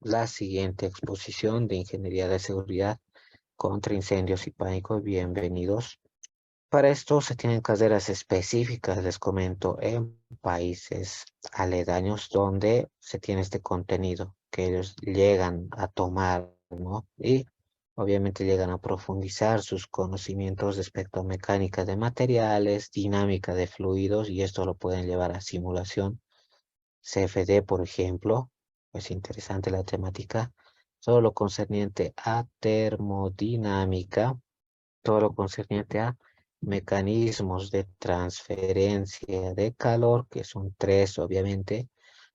la siguiente exposición de Ingeniería de Seguridad contra Incendios y Pánico. Bienvenidos. Para esto se tienen carreras específicas, les comento, en países aledaños donde se tiene este contenido que ellos llegan a tomar, ¿no? Y obviamente llegan a profundizar sus conocimientos respecto a mecánica de materiales, dinámica de fluidos, y esto lo pueden llevar a simulación. CFD, por ejemplo, es interesante la temática. Todo lo concerniente a termodinámica, todo lo concerniente a mecanismos de transferencia de calor, que son tres, obviamente,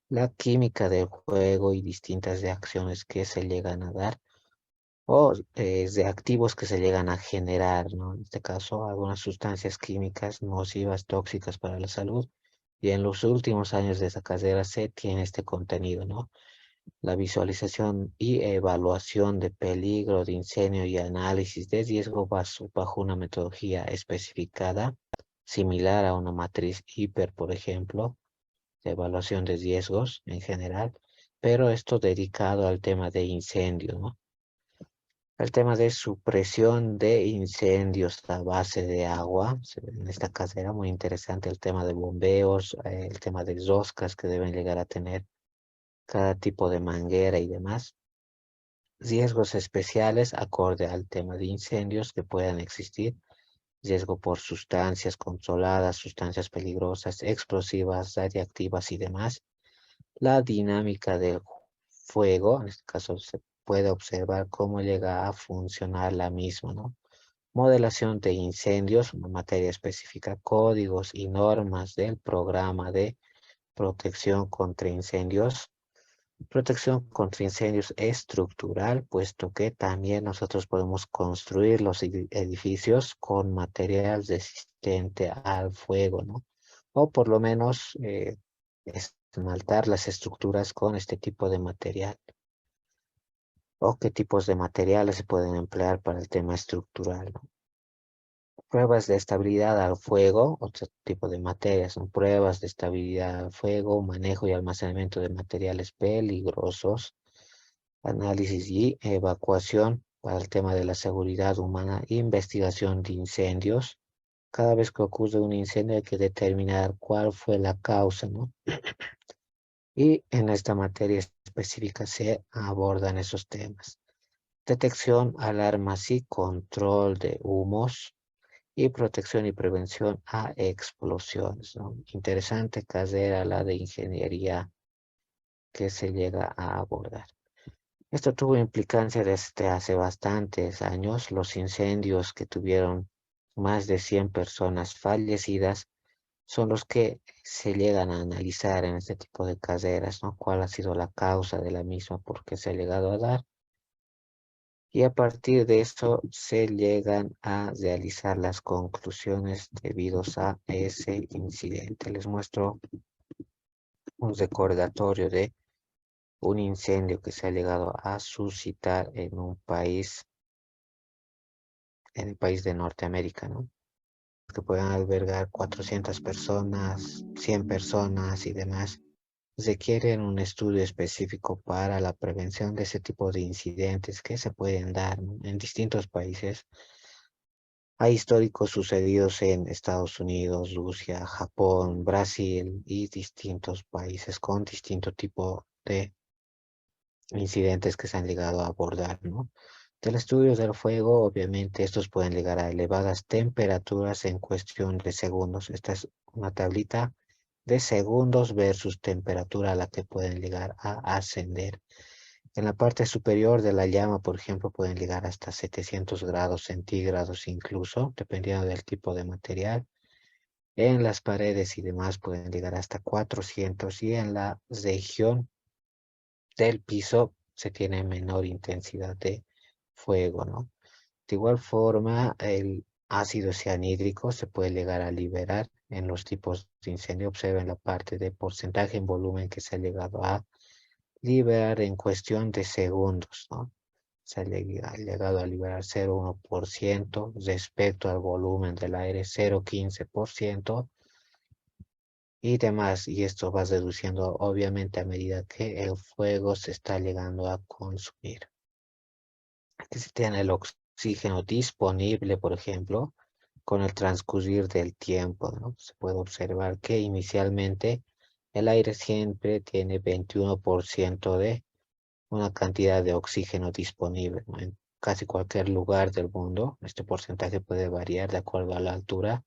la química del juego y distintas reacciones que se llegan a dar, o reactivos que se llegan a generar, ¿no? En este caso, algunas sustancias químicas nocivas, tóxicas para la salud, y en los últimos años de esa carrera se tiene este contenido, ¿no? La visualización y evaluación de peligro de incendio y análisis de riesgo bajo una metodología especificada, similar a una matriz hiper, por ejemplo, de evaluación de riesgos en general, pero esto dedicado al tema de incendio, ¿no? El tema de supresión de incendios a base de agua, se ve en esta carrera muy interesante el tema de bombeos, el tema de roscas que deben llegar a tener cada tipo de manguera y demás. Riesgos especiales acorde al tema de incendios que puedan existir. Riesgo por sustancias controladas, sustancias peligrosas, explosivas, radiactivas y demás. La dinámica del fuego, en este caso se puede observar cómo llega a funcionar la misma, ¿no? Modelación de incendios, una materia específica, códigos y normas del programa de protección contra incendios. Protección contra incendios estructural, puesto que también nosotros podemos construir los edificios con material resistente al fuego, ¿no? O por lo menos esmaltar las estructuras con este tipo de material. O qué tipos de materiales se pueden emplear para el tema estructural, ¿no? Pruebas de estabilidad al fuego, otro tipo de materias, son pruebas de estabilidad al fuego, manejo y almacenamiento de materiales peligrosos, análisis y evacuación para el tema de la seguridad humana, investigación de incendios. Cada vez que ocurre un incendio hay que determinar cuál fue la causa, ¿no? Y en esta materia específica se abordan esos temas. Detección, alarmas y control de humos y protección y prevención a explosiones, ¿no? Interesante carrera la de ingeniería que se llega a abordar. Esto tuvo implicancia desde hace bastantes años. Los incendios que tuvieron más de 100 personas fallecidas son los que se llegan a analizar en este tipo de carreras, ¿no? ¿Cuál ha sido la causa de la misma? ¿Por qué se ha llegado a dar? Y a partir de esto se llegan a realizar las conclusiones debidos a ese incidente. Les muestro un recordatorio de un incendio que se ha llegado a suscitar en un país, en el país de Norteamérica, ¿no? Que puedan albergar 400 personas, 100 personas y demás. Requieren un estudio específico para la prevención de ese tipo de incidentes que se pueden dar, ¿no? En distintos países. Hay históricos sucedidos en Estados Unidos, Rusia, Japón, Brasil y distintos países con distinto tipo de incidentes que se han llegado a abordar, ¿no? Del estudio del fuego, obviamente estos pueden llegar a elevadas temperaturas en cuestión de segundos. Esta es una tablita de segundos versus temperatura a la que pueden llegar a ascender. En la parte superior de la llama, por ejemplo, pueden llegar hasta 700 grados centígrados incluso, dependiendo del tipo de material. En las paredes y demás pueden llegar hasta 400 y en la región del piso se tiene menor intensidad de fuego, ¿no? De igual forma, el ácido cianhídrico se puede llegar a liberar en los tipos de incendio. Observen la parte de porcentaje en volumen que se ha llegado a liberar en cuestión de segundos, ¿no? Se ha llegado a liberar 0,1% respecto al volumen del aire, 0,15%. y demás. Y esto va reduciendo obviamente a medida que el fuego se está llegando a consumir. Aquí se tiene el oxígeno disponible, por ejemplo, con el transcurrir del tiempo, ¿no? Se puede observar que inicialmente el aire siempre tiene 21% de una cantidad de oxígeno disponible, ¿no? En casi cualquier lugar del mundo. Este porcentaje puede variar de acuerdo a la altura,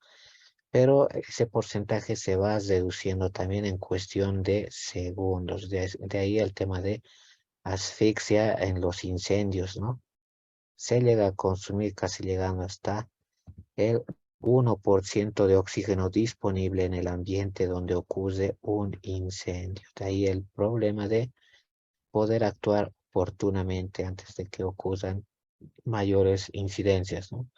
pero ese porcentaje se va reduciendo también en cuestión de segundos. De ahí el tema de asfixia en los incendios, ¿no? Se llega a consumir casi llegando hasta el 1% de oxígeno disponible en el ambiente donde ocurre un incendio. De ahí el problema de poder actuar oportunamente antes de que ocurran mayores incidencias, ¿no?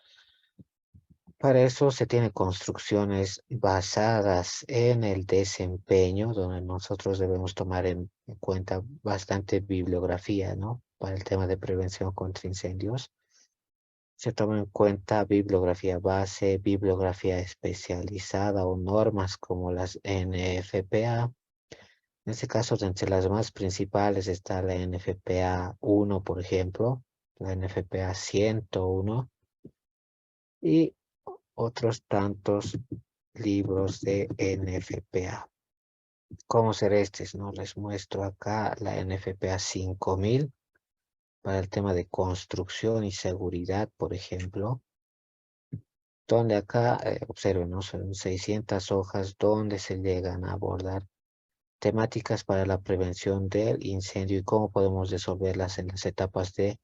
Para eso se tienen construcciones basadas en el desempeño, donde nosotros debemos tomar en cuenta bastante bibliografía, ¿no? Para el tema de prevención contra incendios. Se toma en cuenta bibliografía base, bibliografía especializada o normas como las NFPA. En este caso, entre las más principales está la NFPA 1, por ejemplo, la NFPA 101 y otros tantos libros de NFPA. ¿Cómo ser estos? ¿No? Les muestro acá la NFPA 5000 para el tema de construcción y seguridad, por ejemplo, donde acá, observen, ¿no? Son 600 hojas donde se llegan a abordar temáticas para la prevención del incendio y cómo podemos resolverlas en las etapas de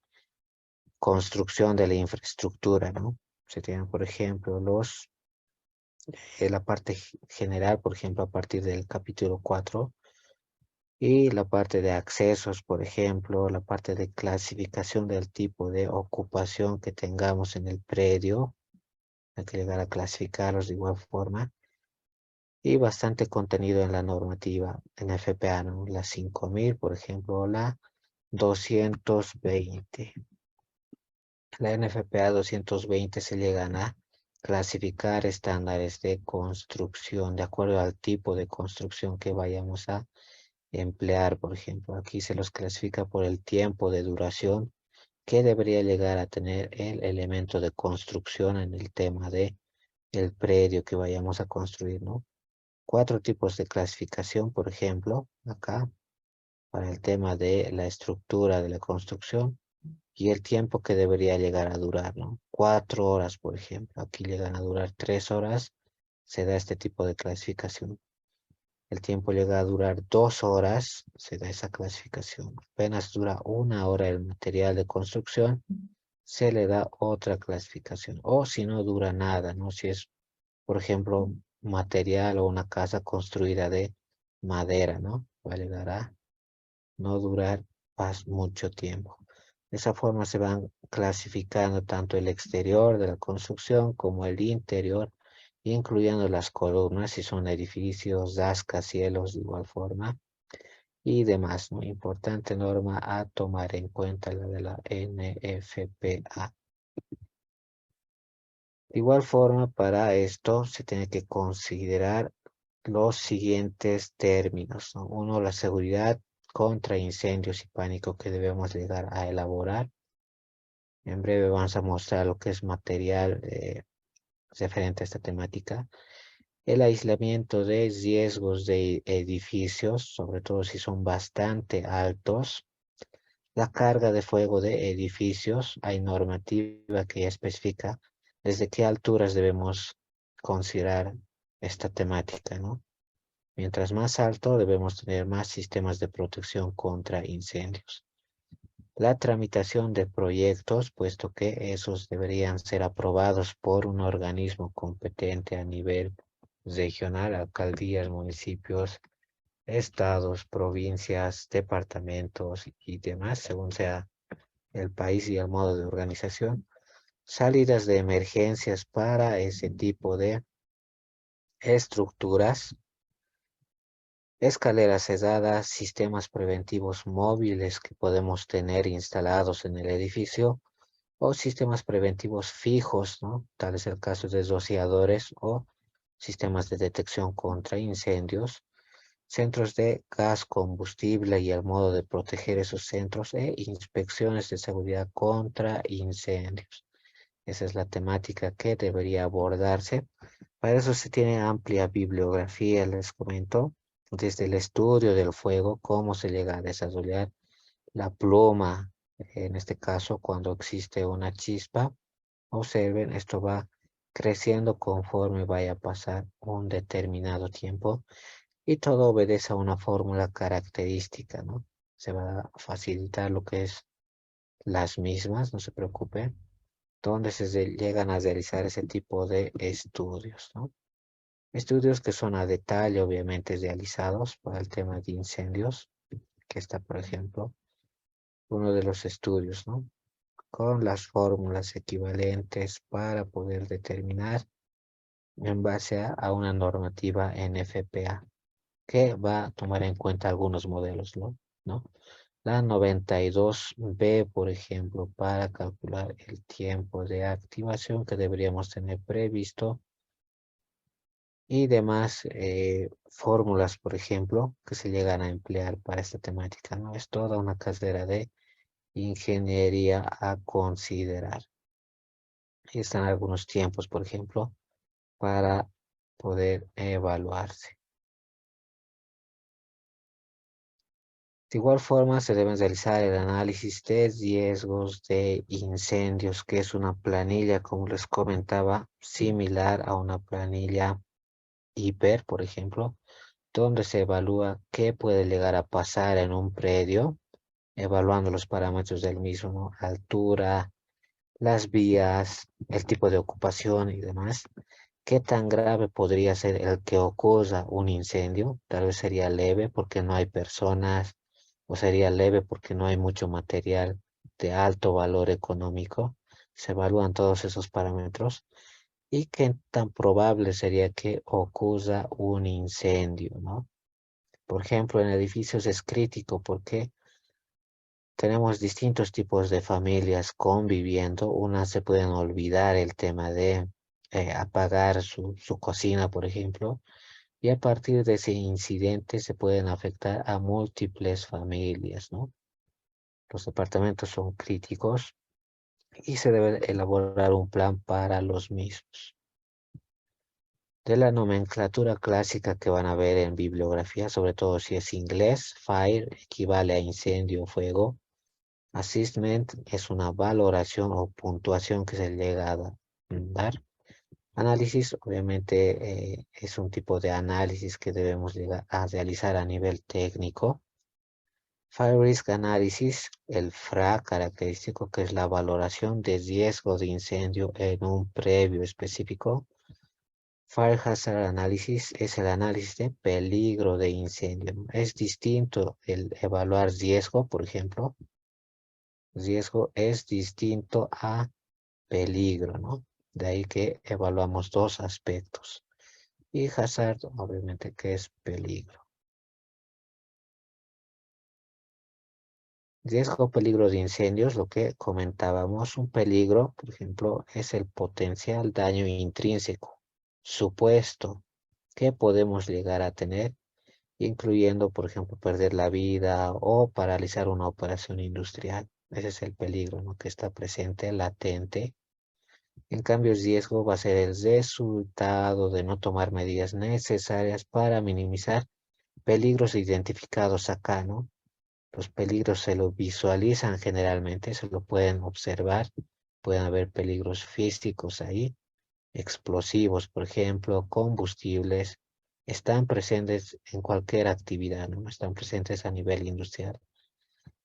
construcción de la infraestructura, ¿no? Se tienen, por ejemplo, la parte general, por ejemplo, a partir del capítulo 4, y la parte de accesos, por ejemplo, la parte de clasificación del tipo de ocupación que tengamos en el predio, hay que llegar a clasificarlos de igual forma, y bastante contenido en la normativa en FPA, ¿no? La 5000, por ejemplo, o la 220. La NFPA 220 se llegan a clasificar estándares de construcción de acuerdo al tipo de construcción que vayamos a emplear. Por ejemplo, aquí se los clasifica por el tiempo de duración que debería llegar a tener el elemento de construcción en el tema de el predio que vayamos a construir, ¿no? 4 tipos de clasificación, por ejemplo, acá, para el tema de la estructura de la construcción y el tiempo que debería llegar a durar, ¿no? 4 horas, por ejemplo. Aquí llegan a durar 3 horas, se da este tipo de clasificación. El tiempo llega a durar 2 horas, se da esa clasificación. Apenas dura 1 hora el material de construcción, se le da otra clasificación. O si no dura nada, ¿no? Si es, por ejemplo, material o una casa construida de madera, ¿no? Va a llegar a no durar mucho tiempo. De esa forma se van clasificando tanto el exterior de la construcción como el interior, incluyendo las columnas, si son edificios, rascacielos de igual forma y demás, ¿no? Importante norma a tomar en cuenta la de la NFPA. De igual forma, para esto se tiene que considerar los siguientes términos, ¿no? Uno, la seguridad contra incendios y pánico que debemos llegar a elaborar. En breve vamos a mostrar lo que es material referente a esta temática. El aislamiento de riesgos de edificios, sobre todo si son bastante altos. La carga de fuego de edificios, hay normativa que ya especifica desde qué alturas debemos considerar esta temática, ¿no? Mientras más alto, debemos tener más sistemas de protección contra incendios. La tramitación de proyectos, puesto que esos deberían ser aprobados por un organismo competente a nivel regional, alcaldías, municipios, estados, provincias, departamentos y demás, según sea el país y el modo de organización. Salidas de emergencias para ese tipo de estructuras. Escaleras cerradas, sistemas preventivos móviles que podemos tener instalados en el edificio o sistemas preventivos fijos, ¿no? Tal es el caso de rociadores o sistemas de detección contra incendios, centros de gas combustible y el modo de proteger esos centros e inspecciones de seguridad contra incendios. Esa es la temática que debería abordarse. Para eso se tiene amplia bibliografía, les comento, desde el estudio del fuego, cómo se llega a desarrollar la pluma, en este caso cuando existe una chispa. Observen, esto va creciendo conforme vaya a pasar un determinado tiempo y todo obedece a una fórmula característica, ¿no? Se va a facilitar lo que es las mismas, no se preocupen, donde llegan a realizar ese tipo de estudios, ¿no? Estudios que son a detalle, obviamente, realizados para el tema de incendios, que está, por ejemplo, uno de los estudios, ¿no? Con las fórmulas equivalentes para poder determinar en base a una normativa NFPA que va a tomar en cuenta algunos modelos, ¿no? La 92B, por ejemplo, para calcular el tiempo de activación que deberíamos tener previsto y demás fórmulas, por ejemplo, que se llegan a emplear para esta temática, ¿no? Es toda una carrera de ingeniería a considerar. Y están algunos tiempos, por ejemplo, para poder evaluarse. De igual forma, se deben realizar el análisis de riesgos de incendios, que es una planilla, como les comentaba, similar a una planilla hiper, por ejemplo, donde se evalúa qué puede llegar a pasar en un predio, evaluando los parámetros del mismo, ¿no? Altura, las vías, el tipo de ocupación y demás. ¿Qué tan grave podría ser el que ocurra un incendio? Tal vez sería leve porque no hay personas, o sería leve porque no hay mucho material de alto valor económico. Se evalúan todos esos parámetros. ¿Y qué tan probable sería que ocurra un incendio, ¿no? Por ejemplo, en edificios es crítico porque tenemos distintos tipos de familias conviviendo. Unas se pueden olvidar el tema de apagar su cocina, por ejemplo, y a partir de ese incidente se pueden afectar a múltiples familias, ¿no? Los departamentos son críticos y se debe elaborar un plan para los mismos. De la nomenclatura clásica que van a ver en bibliografía, sobre todo si es inglés, fire equivale a incendio o fuego. Assessment es una valoración o puntuación que se llega a dar. Análisis, obviamente, es un tipo de análisis que debemos llegar a realizar a nivel técnico. Fire Risk Analysis, el FRA característico, que es la valoración de riesgo de incendio en un previo específico. Fire Hazard Analysis es el análisis de peligro de incendio, ¿no? Es distinto el evaluar riesgo, por ejemplo. Riesgo es distinto a peligro, ¿no? De ahí que evaluamos dos aspectos. Y hazard, obviamente, que es peligro. Riesgo, peligro de incendios, lo que comentábamos, un peligro, por ejemplo, es el potencial daño intrínseco, supuesto que podemos llegar a tener, incluyendo, por ejemplo, perder la vida o paralizar una operación industrial. Ese es el peligro, ¿no? Que está presente, latente. En cambio, el riesgo va a ser el resultado de no tomar medidas necesarias para minimizar peligros identificados acá, ¿no? Los peligros se lo visualizan generalmente, se lo pueden observar, pueden haber peligros físicos ahí, explosivos, por ejemplo, combustibles, están presentes en cualquier actividad, ¿no? Están presentes a nivel industrial.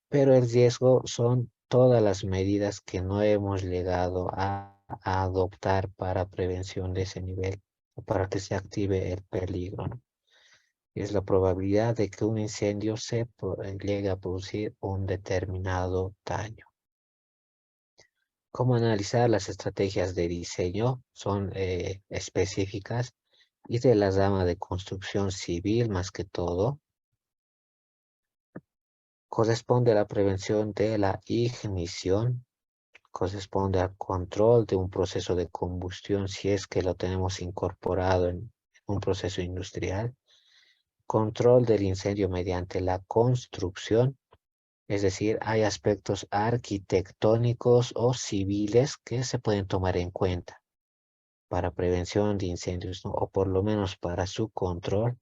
Pero el riesgo son todas las medidas que no hemos llegado a adoptar para prevención de ese nivel o para que se active el peligro, ¿no? Es la probabilidad de que un incendio llegue a producir un determinado daño. ¿Cómo analizar las estrategias de diseño? Son específicas y de la rama de construcción civil más que todo. Corresponde a la prevención de la ignición, corresponde al control de un proceso de combustión si es que lo tenemos incorporado en un proceso industrial. Control del incendio mediante la construcción, es decir, hay aspectos arquitectónicos o civiles que se pueden tomar en cuenta para prevención de incendios, ¿no? O por lo menos para su control.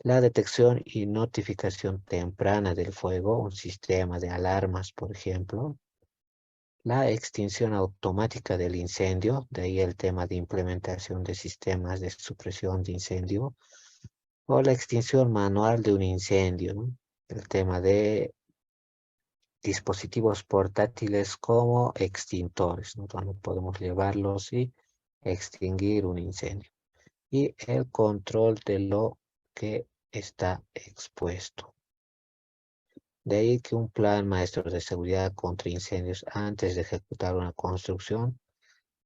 La detección y notificación temprana del fuego, un sistema de alarmas, por ejemplo. La extinción automática del incendio, de ahí el tema de implementación de sistemas de supresión de incendio, o la extinción manual de un incendio, ¿no? El tema de dispositivos portátiles como extintores, ¿no? Donde podemos llevarlos y extinguir un incendio. Y el control de lo que está expuesto. De ahí que un plan maestro de seguridad contra incendios antes de ejecutar una construcción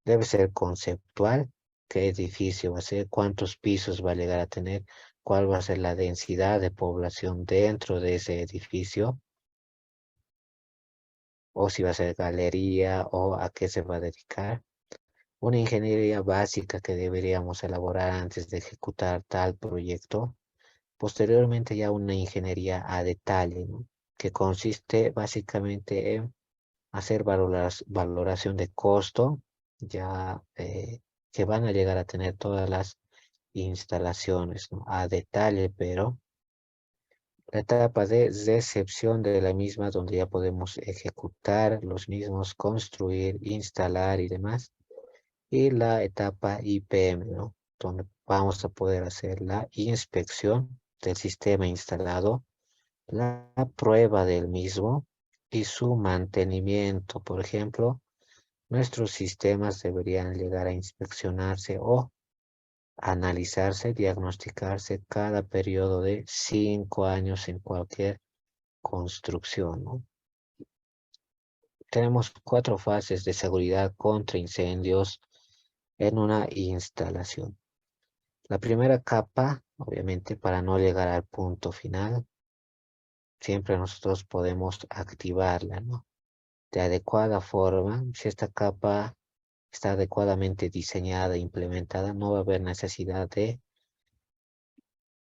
debe ser conceptual. ¿Qué edificio va a ser? ¿Cuántos pisos va a llegar a tener? ¿Cuál va a ser la densidad de población dentro de ese edificio? O si va a ser galería o a qué se va a dedicar. Una ingeniería básica que deberíamos elaborar antes de ejecutar tal proyecto. Posteriormente ya una ingeniería a detalle, ¿no? Que consiste básicamente en hacer valoración de costo, ya que van a llegar a tener todas las instalaciones, ¿no? A detalle, pero la etapa de recepción de la misma, donde ya podemos ejecutar los mismos, construir, instalar y demás. Y la etapa IPM, ¿no? Donde vamos a poder hacer la inspección del sistema instalado, la prueba del mismo y su mantenimiento. Por ejemplo, nuestros sistemas deberían llegar a inspeccionarse o analizarse, diagnosticarse cada periodo de 5 años en cualquier construcción, ¿no? Tenemos 4 fases de seguridad contra incendios en una instalación. La primera capa, obviamente, para no llegar al punto final, siempre nosotros podemos activarla, ¿no? De adecuada forma. Si esta capa está adecuadamente diseñada e implementada, no va a haber necesidad de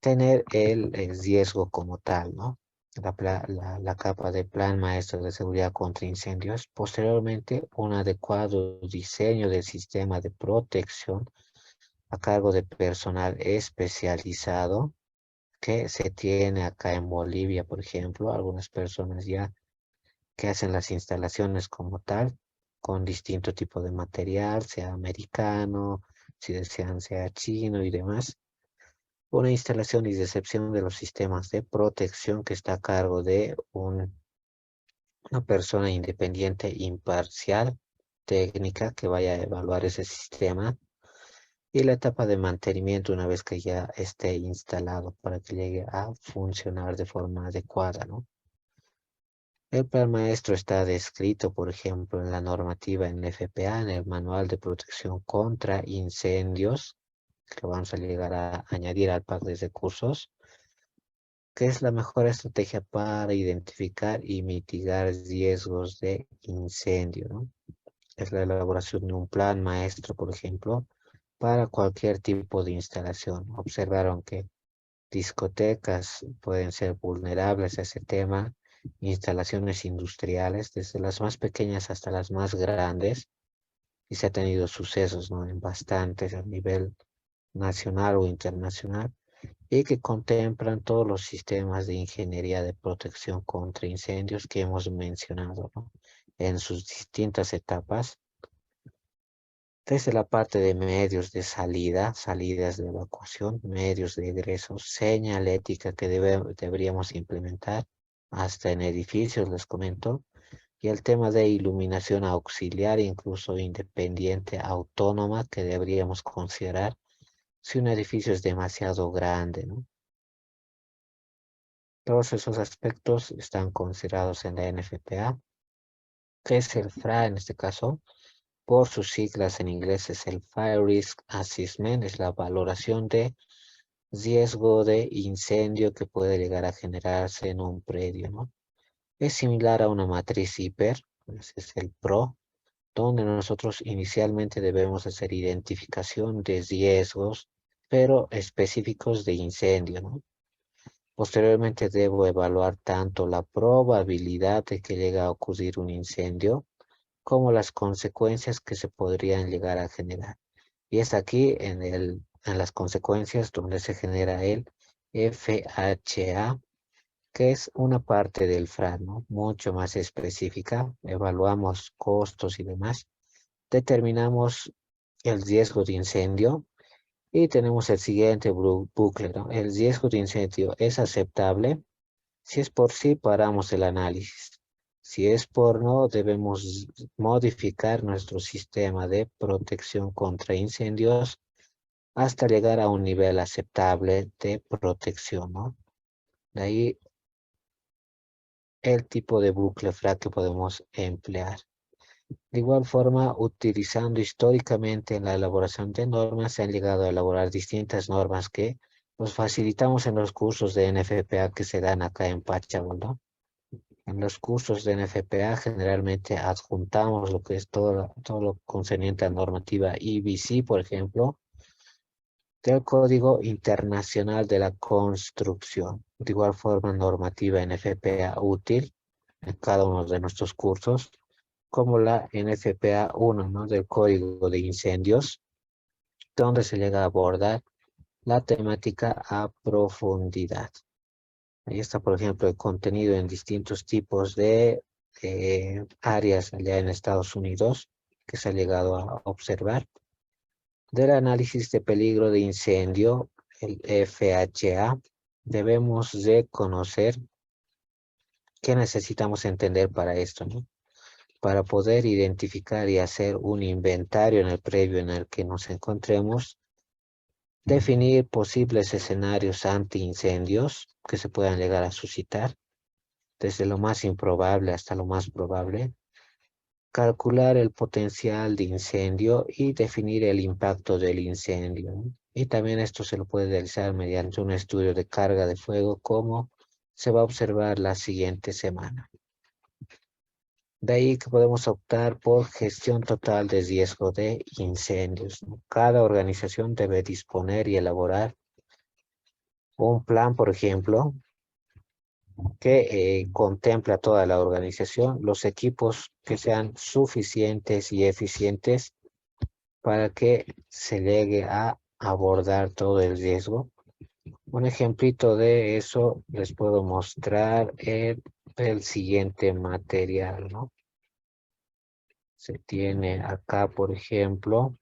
tener el riesgo como tal, ¿no? La capa de plan maestro de seguridad contra incendios. Posteriormente, un adecuado diseño del sistema de protección a cargo de personal especializado que se tiene acá en Bolivia, por ejemplo, algunas personas ya que hacen las instalaciones como tal, con distinto tipo de material, sea americano, si desean sea chino y demás. Una instalación y recepción de los sistemas de protección que está a cargo de una persona independiente, imparcial, técnica, que vaya a evaluar ese sistema. Y la etapa de mantenimiento una vez que ya esté instalado para que llegue a funcionar de forma adecuada, ¿no? El plan maestro está descrito, por ejemplo, en la normativa en FPA, en el Manual de Protección contra Incendios, que vamos a llegar a añadir al pack de recursos, que es la mejor estrategia para identificar y mitigar riesgos de incendio, ¿no? Es la elaboración de un plan maestro, por ejemplo, para cualquier tipo de instalación. Observaron que discotecas pueden ser vulnerables a ese tema, instalaciones industriales, desde las más pequeñas hasta las más grandes, y se ha tenido sucesos, ¿no? En bastantes a nivel nacional o internacional, y que contemplan todos los sistemas de ingeniería de protección contra incendios que hemos mencionado, ¿no? En sus distintas etapas, desde la parte de medios de salida, salidas de evacuación, medios de egreso, señalética que deberíamos implementar, hasta en edificios, les comento, y el tema de iluminación auxiliar, incluso independiente, autónoma, que deberíamos considerar si un edificio es demasiado grande, ¿no? Todos esos aspectos están considerados en la NFPA, que es el FRA en este caso. Por sus siglas en inglés es el Fire Risk Assessment, es la valoración de riesgo de incendio que puede llegar a generarse en un predio, ¿no? Es similar a una matriz hiper, ese es el PRO, donde nosotros inicialmente debemos hacer identificación de riesgos, pero específicos de incendio, ¿no? Posteriormente debo evaluar tanto la probabilidad de que llegue a ocurrir un incendio como las consecuencias que se podrían llegar a generar. Y es aquí en las consecuencias donde se genera el FHA, que es una parte del FRAD, ¿no? Mucho más específica. Evaluamos costos y demás. Determinamos el riesgo de incendio y tenemos el siguiente bucle, ¿no? El riesgo de incendio es aceptable. Si es por sí, paramos el análisis. Si es por no, debemos modificar nuestro sistema de protección contra incendios hasta llegar a un nivel aceptable de protección, ¿no? De ahí el tipo de bucle FRAC que podemos emplear. De igual forma, utilizando históricamente en la elaboración de normas, se han llegado a elaborar distintas normas que nos facilitamos en los cursos de NFPA que se dan acá en Pachamama, ¿no? En los cursos de NFPA generalmente adjuntamos lo que es todo lo concerniente a normativa IBC, por ejemplo, del Código Internacional de la Construcción. De igual forma, normativa NFPA útil en cada uno de nuestros cursos, como la NFPA 1, ¿no? Del Código de Incendios, donde se llega a abordar la temática a profundidad. Ahí está, por ejemplo, el contenido en distintos tipos de áreas allá en Estados Unidos que se ha llegado a observar. Del análisis de peligro de incendio, el FHA, debemos de conocer qué necesitamos entender para esto, ¿no? Para poder identificar y hacer un inventario en el previo en el que nos encontremos, definir posibles escenarios anti-incendios que se puedan llegar a suscitar, desde lo más improbable hasta lo más probable, calcular el potencial de incendio y definir el impacto del incendio, ¿no? Y también esto se lo puede realizar mediante un estudio de carga de fuego, como se va a observar la siguiente semana. De ahí que podemos optar por gestión total de riesgo de incendios, ¿no? Cada organización debe disponer y elaborar un plan, por ejemplo, que contempla toda la organización, los equipos que sean suficientes y eficientes para que se llegue a abordar todo el riesgo. Un ejemplito de eso les puedo mostrar en el siguiente material, ¿no? Se tiene acá, por ejemplo,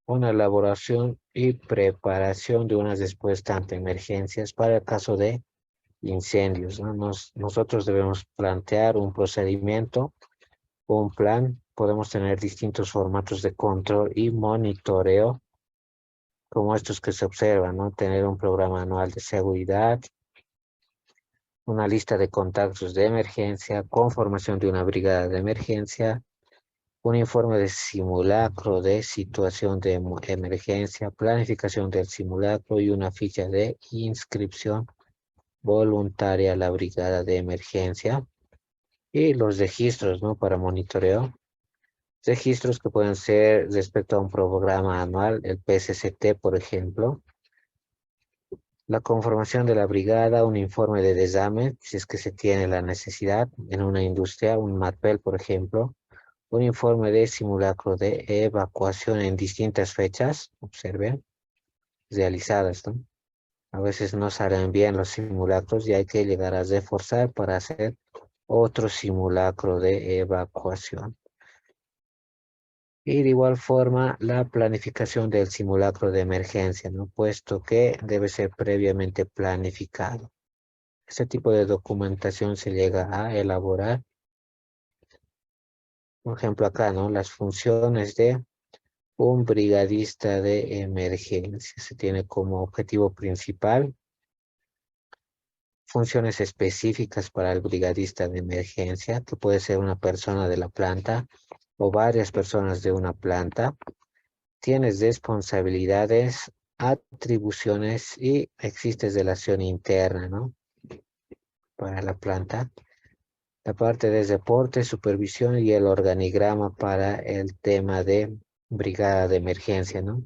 una elaboración y preparación de una respuesta ante emergencias para el caso de incendios, ¿no? Nosotros debemos plantear un procedimiento, un plan. Podemos tener distintos formatos de control y monitoreo, como estos que se observan, ¿no? Tener un programa anual de seguridad, una lista de contactos de emergencia, conformación de una brigada de emergencia, un informe de simulacro de situación de emergencia, planificación del simulacro y una ficha de inscripción voluntaria a la brigada de emergencia. Y los registros, ¿no? Para monitoreo. Registros que pueden ser respecto a un programa anual, el PSCT, por ejemplo. La conformación de la brigada, un informe de desame, si es que se tiene la necesidad en una industria, un MATPEL, por ejemplo. Un informe de simulacro de evacuación en distintas fechas, observen, realizadas, ¿no? A veces no salen bien los simulacros y hay que llegar a reforzar para hacer otro simulacro de evacuación. Y de igual forma, la planificación del simulacro de emergencia, ¿no? Puesto que debe ser previamente planificado. Este tipo de documentación se llega a elaborar. Por ejemplo, acá, ¿no? Las funciones de un brigadista de emergencia. Se tiene como objetivo principal funciones específicas para el brigadista de emergencia, que puede ser una persona de la planta o varias personas de una planta. Tienes responsabilidades, atribuciones y existe relación interna, ¿no? Para la planta. La parte de deporte, supervisión y el organigrama para el tema de brigada de emergencia, ¿no?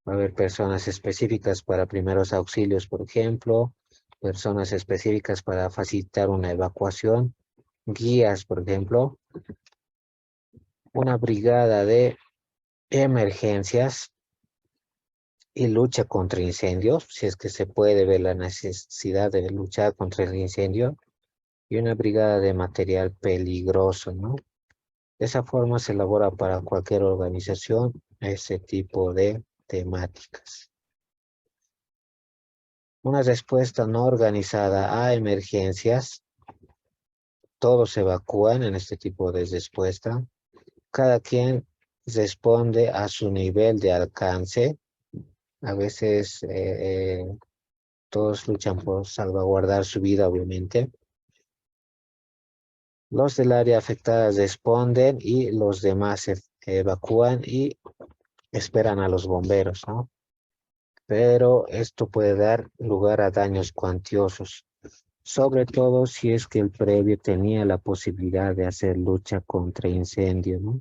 Va a haber personas específicas para primeros auxilios, por ejemplo, personas específicas para facilitar una evacuación, guías, por ejemplo, una brigada de emergencias y lucha contra incendios, si es que se puede ver la necesidad de luchar contra el incendio, y una brigada de material peligroso, ¿no? De esa forma se elabora para cualquier organización ese tipo de temáticas. Una respuesta no organizada a emergencias, todos se evacúan en este tipo de respuesta. Cada quien responde a su nivel de alcance. A veces todos luchan por salvaguardar su vida, obviamente. Los del área afectada responden y los demás se evacúan y esperan a los bomberos, ¿no? Pero esto puede dar lugar a daños cuantiosos, sobre todo si es que el previo tenía la posibilidad de hacer lucha contra incendio, ¿no?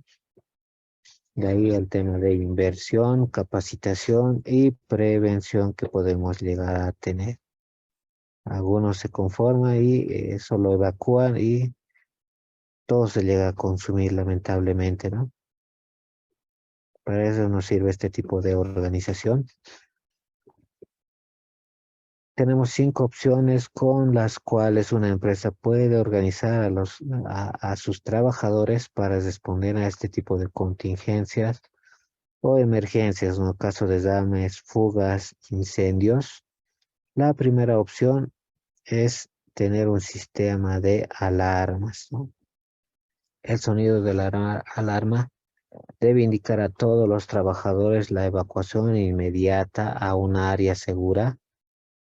De ahí el tema de inversión, capacitación y prevención que podemos llegar a tener. Algunos se conforman y solo evacúan y todo se llega a consumir lamentablemente, ¿no? Para eso nos sirve este tipo de organización. Tenemos 5 opciones con las cuales una empresa puede organizar a sus trabajadores para responder a este tipo de contingencias o emergencias, ¿no? Caso de desastres, fugas, incendios. La primera opción es tener un sistema de alarmas, ¿no? El sonido de la alarma debe indicar a todos los trabajadores la evacuación inmediata a un área segura.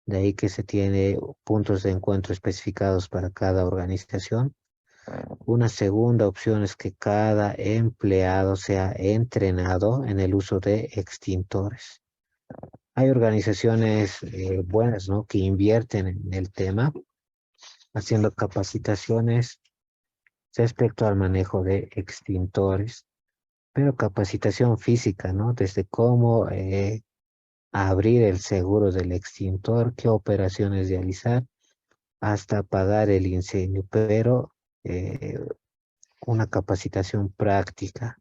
De ahí que se tiene puntos de encuentro especificados para cada organización. Una segunda opción es que cada empleado sea entrenado en el uso de extintores. Hay organizaciones buenas, ¿no? Que invierten en el tema, haciendo capacitaciones respecto al manejo de extintores, pero capacitación física, ¿no? Desde cómo abrir el seguro del extintor, qué operaciones realizar hasta apagar el incendio, pero eh, una capacitación práctica.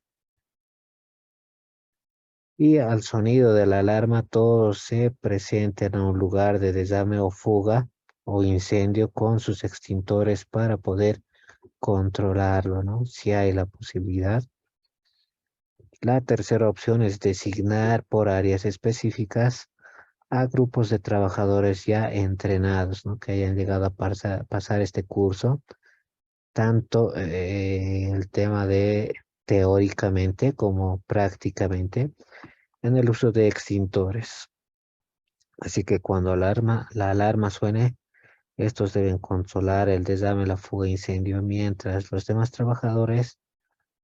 Y al sonido de la alarma, todos se presenten a un lugar de desame o fuga o incendio con sus extintores para poder controlarlo, ¿no? Si hay la posibilidad. La tercera opción es designar por áreas específicas a grupos de trabajadores ya entrenados, ¿no? Que hayan llegado a pasar este curso tanto el tema de teóricamente como prácticamente en el uso de extintores. Así que cuando la alarma suene, estos deben controlar el desame, la fuga e incendio, mientras los demás trabajadores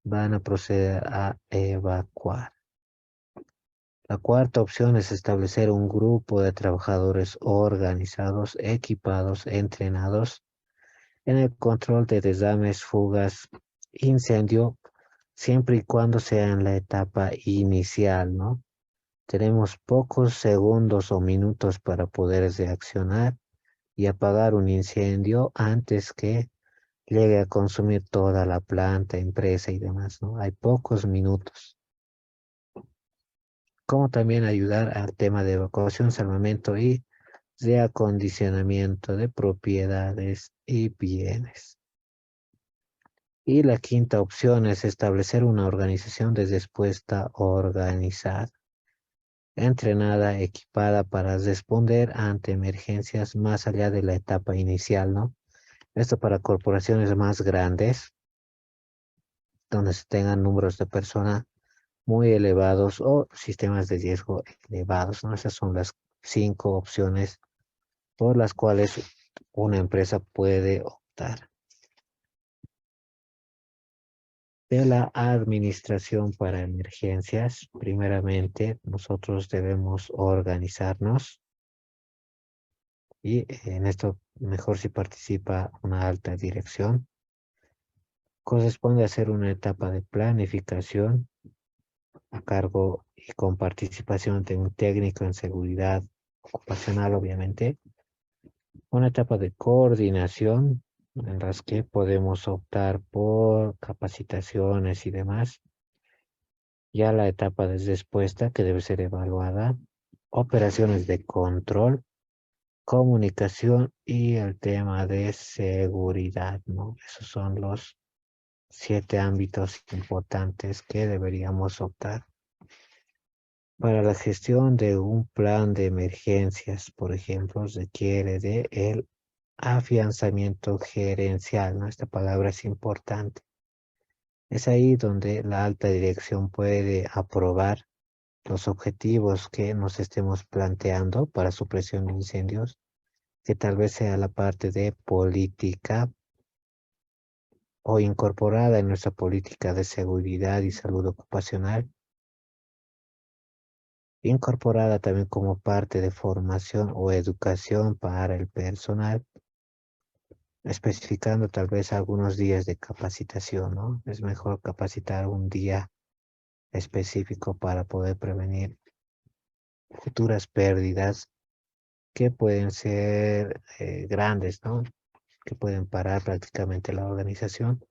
van a proceder a evacuar. La cuarta opción es establecer un grupo de trabajadores organizados, equipados, entrenados en el control de desames, fugas, incendio, siempre y cuando sea en la etapa inicial, ¿no? Tenemos pocos segundos o minutos para poder reaccionar y apagar un incendio antes que llegue a consumir toda la planta, empresa y demás, ¿no? Hay pocos minutos. Como también ayudar al tema de evacuación, salvamento y reacondicionamiento de propiedades y bienes. Y la quinta opción es establecer una organización de respuesta organizada, entrenada, equipada para responder ante emergencias más allá de la etapa inicial, ¿no? Esto para corporaciones más grandes, donde se tengan números de personas muy elevados o sistemas de riesgo elevados, ¿no? Esas son las 5 opciones por las cuales una empresa puede optar. De la administración para emergencias, primeramente nosotros debemos organizarnos y en esto mejor si participa una alta dirección. Corresponde hacer una etapa de planificación a cargo y con participación de un técnico en seguridad ocupacional, obviamente. Una etapa de coordinación en las que podemos optar por capacitaciones y demás. Ya la etapa de respuesta que debe ser evaluada. Operaciones de control, comunicación y el tema de seguridad, ¿no? Esos son los 7 ámbitos importantes que deberíamos optar. Para la gestión de un plan de emergencias, por ejemplo, requiere de el afianzamiento gerencial, ¿no? Esta palabra es importante. Es ahí donde la alta dirección puede aprobar los objetivos que nos estemos planteando para supresión de incendios, que tal vez sea la parte de política o incorporada en nuestra política de seguridad y salud ocupacional, incorporada también como parte de formación o educación para el personal, especificando tal vez algunos días de capacitación, ¿no? Es mejor capacitar un día específico para poder prevenir futuras pérdidas que pueden ser grandes, ¿no? Que pueden parar prácticamente la organización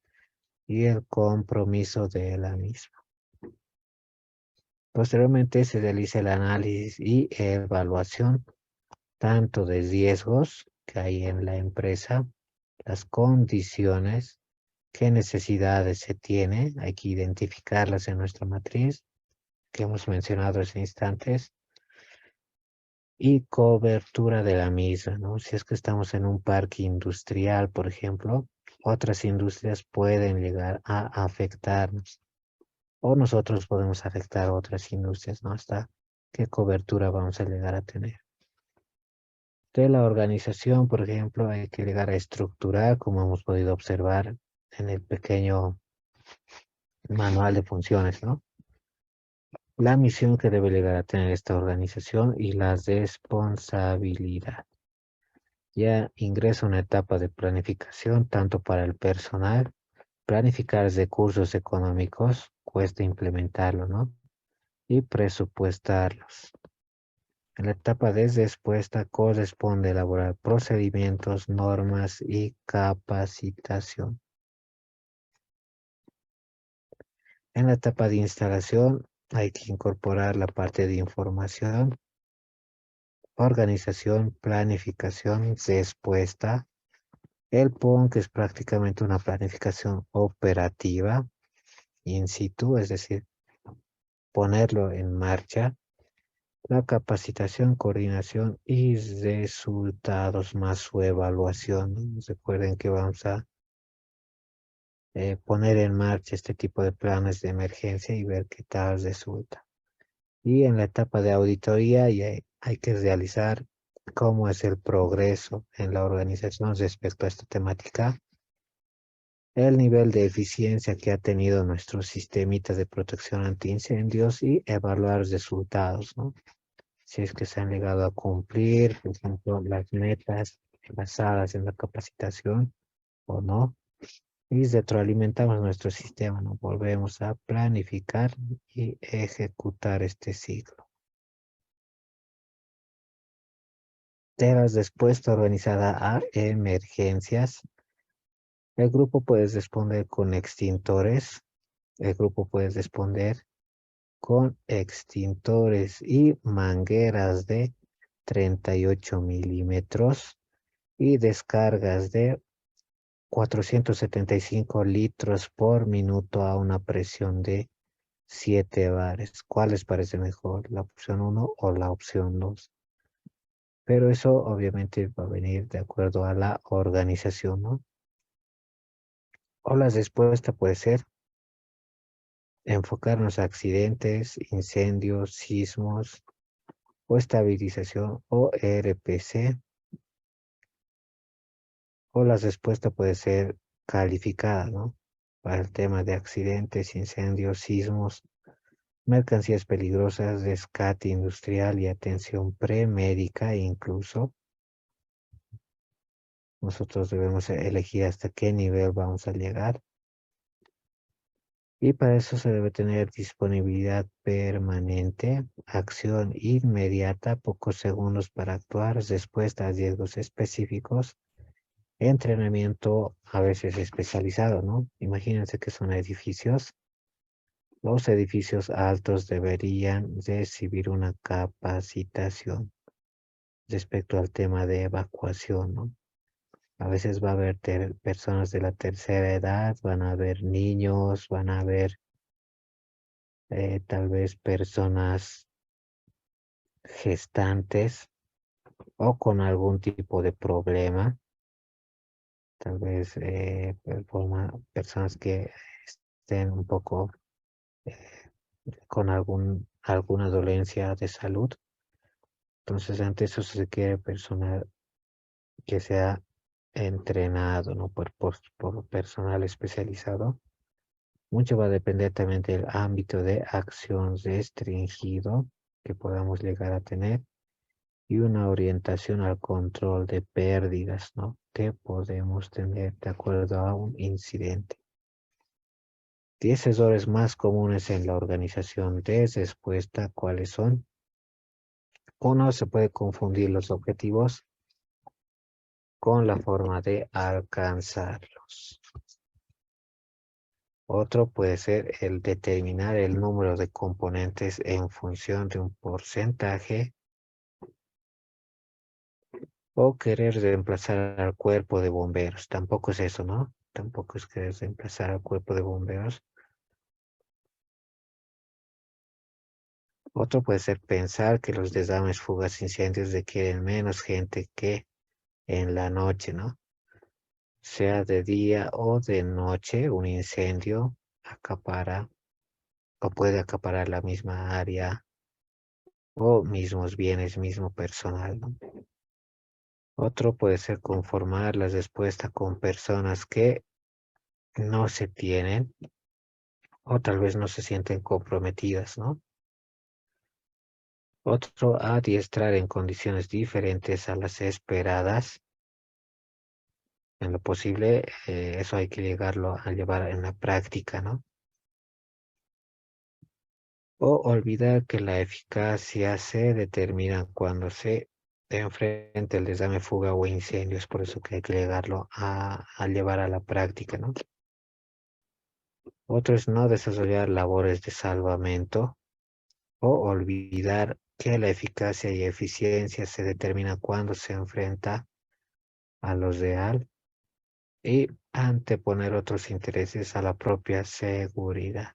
y el compromiso de la misma. Posteriormente se realiza el análisis y evaluación tanto de riesgos que hay en la empresa, las condiciones, qué necesidades se tiene, hay que identificarlas en nuestra matriz que hemos mencionado hace instantes, y cobertura de la misma, ¿no? Si es que estamos en un parque industrial, por ejemplo, otras industrias pueden llegar a afectarnos o nosotros podemos afectar a otras industrias, ¿no? Hasta qué cobertura vamos a llegar a tener. De la organización, por ejemplo, hay que llegar a estructurar, como hemos podido observar en el pequeño manual de funciones, ¿no? La misión que debe llegar a tener esta organización y la responsabilidad. Ya ingresa una etapa de planificación tanto para el personal, planificar recursos económicos, cuesta implementarlo, ¿no? Y presupuestarlos. En la etapa de respuesta corresponde elaborar procedimientos, normas y capacitación. En la etapa de instalación hay que incorporar la parte de información, organización, planificación, respuesta. El PON, que es prácticamente una planificación operativa in situ, es decir, ponerlo en marcha. La capacitación, coordinación y resultados más su evaluación, ¿no? Recuerden que vamos a poner en marcha este tipo de planes de emergencia y ver qué tal resulta. Y en la etapa de auditoría hay que realizar cómo es el progreso en la organización respecto a esta temática, el nivel de eficiencia que ha tenido nuestro sistemita de protección antiincendios y evaluar resultados, ¿no? Si es que se han llegado a cumplir, por ejemplo, las metas basadas en la capacitación o no. Y retroalimentamos nuestro sistema, ¿no? Volvemos a planificar y ejecutar este ciclo. De la respuesta organizada a emergencias, el grupo puede responder con extintores, el grupo puede responder con extintores y mangueras de 38 milímetros y descargas de 475 litros por minuto a una presión de 7 bares. ¿Cuál les parece mejor? ¿La opción 1 o la opción 2? Pero eso obviamente va a venir de acuerdo a la organización, ¿no? O la respuesta puede ser enfocarnos a accidentes, incendios, sismos o estabilización o RPC. O la respuesta puede ser calificada, ¿no? Para el tema de accidentes, incendios, sismos, mercancías peligrosas, rescate industrial y atención premédica incluso. Nosotros debemos elegir hasta qué nivel vamos a llegar. Y para eso se debe tener disponibilidad permanente, acción inmediata, pocos segundos para actuar, respuesta a riesgos específicos, entrenamiento a veces especializado, ¿no? Imagínense que son edificios. Los edificios altos deberían recibir una capacitación respecto al tema de evacuación, ¿no? A veces va a haber personas de la tercera edad, van a haber niños, van a haber tal vez personas gestantes o con algún tipo de problema, tal vez personas que estén un poco eh, con alguna dolencia de salud. Entonces, ante eso se requiere personal que sea entrenado, ¿no? Por personal especializado. Mucho va a depender también del ámbito de acción restringido que podamos llegar a tener y una orientación al control de pérdidas, ¿no? Que podemos tener de acuerdo a un incidente. 10 errores más comunes en la organización de respuesta, ¿cuáles son? Uno, se puede confundir los objetivos con la forma de alcanzarlos. Otro puede ser el determinar el número de componentes en función de un porcentaje o querer reemplazar al cuerpo de bomberos. Tampoco es eso, ¿no? Tampoco es querer reemplazar al cuerpo de bomberos. Otro puede ser pensar que los desastres, fugas, incendios requieren menos gente que en la noche, ¿no? Sea de día o de noche, un incendio acapara o puede acaparar la misma área o mismos bienes, mismo personal, ¿no? Otro puede ser conformar la respuesta con personas que no se tienen o tal vez no se sienten comprometidas, ¿no? Otro, adiestrar en condiciones diferentes a las esperadas. En lo posible, eso hay que llegarlo a llevar en la práctica, ¿no? O olvidar que la eficacia se determina cuando se enfrenta el desastre, fuga o incendios, por eso que hay que llegarlo a llevar a la práctica, ¿no? Otro es no desarrollar labores de salvamento o olvidar que la eficacia y eficiencia se determina cuando se enfrenta a lo real y anteponer otros intereses a la propia seguridad.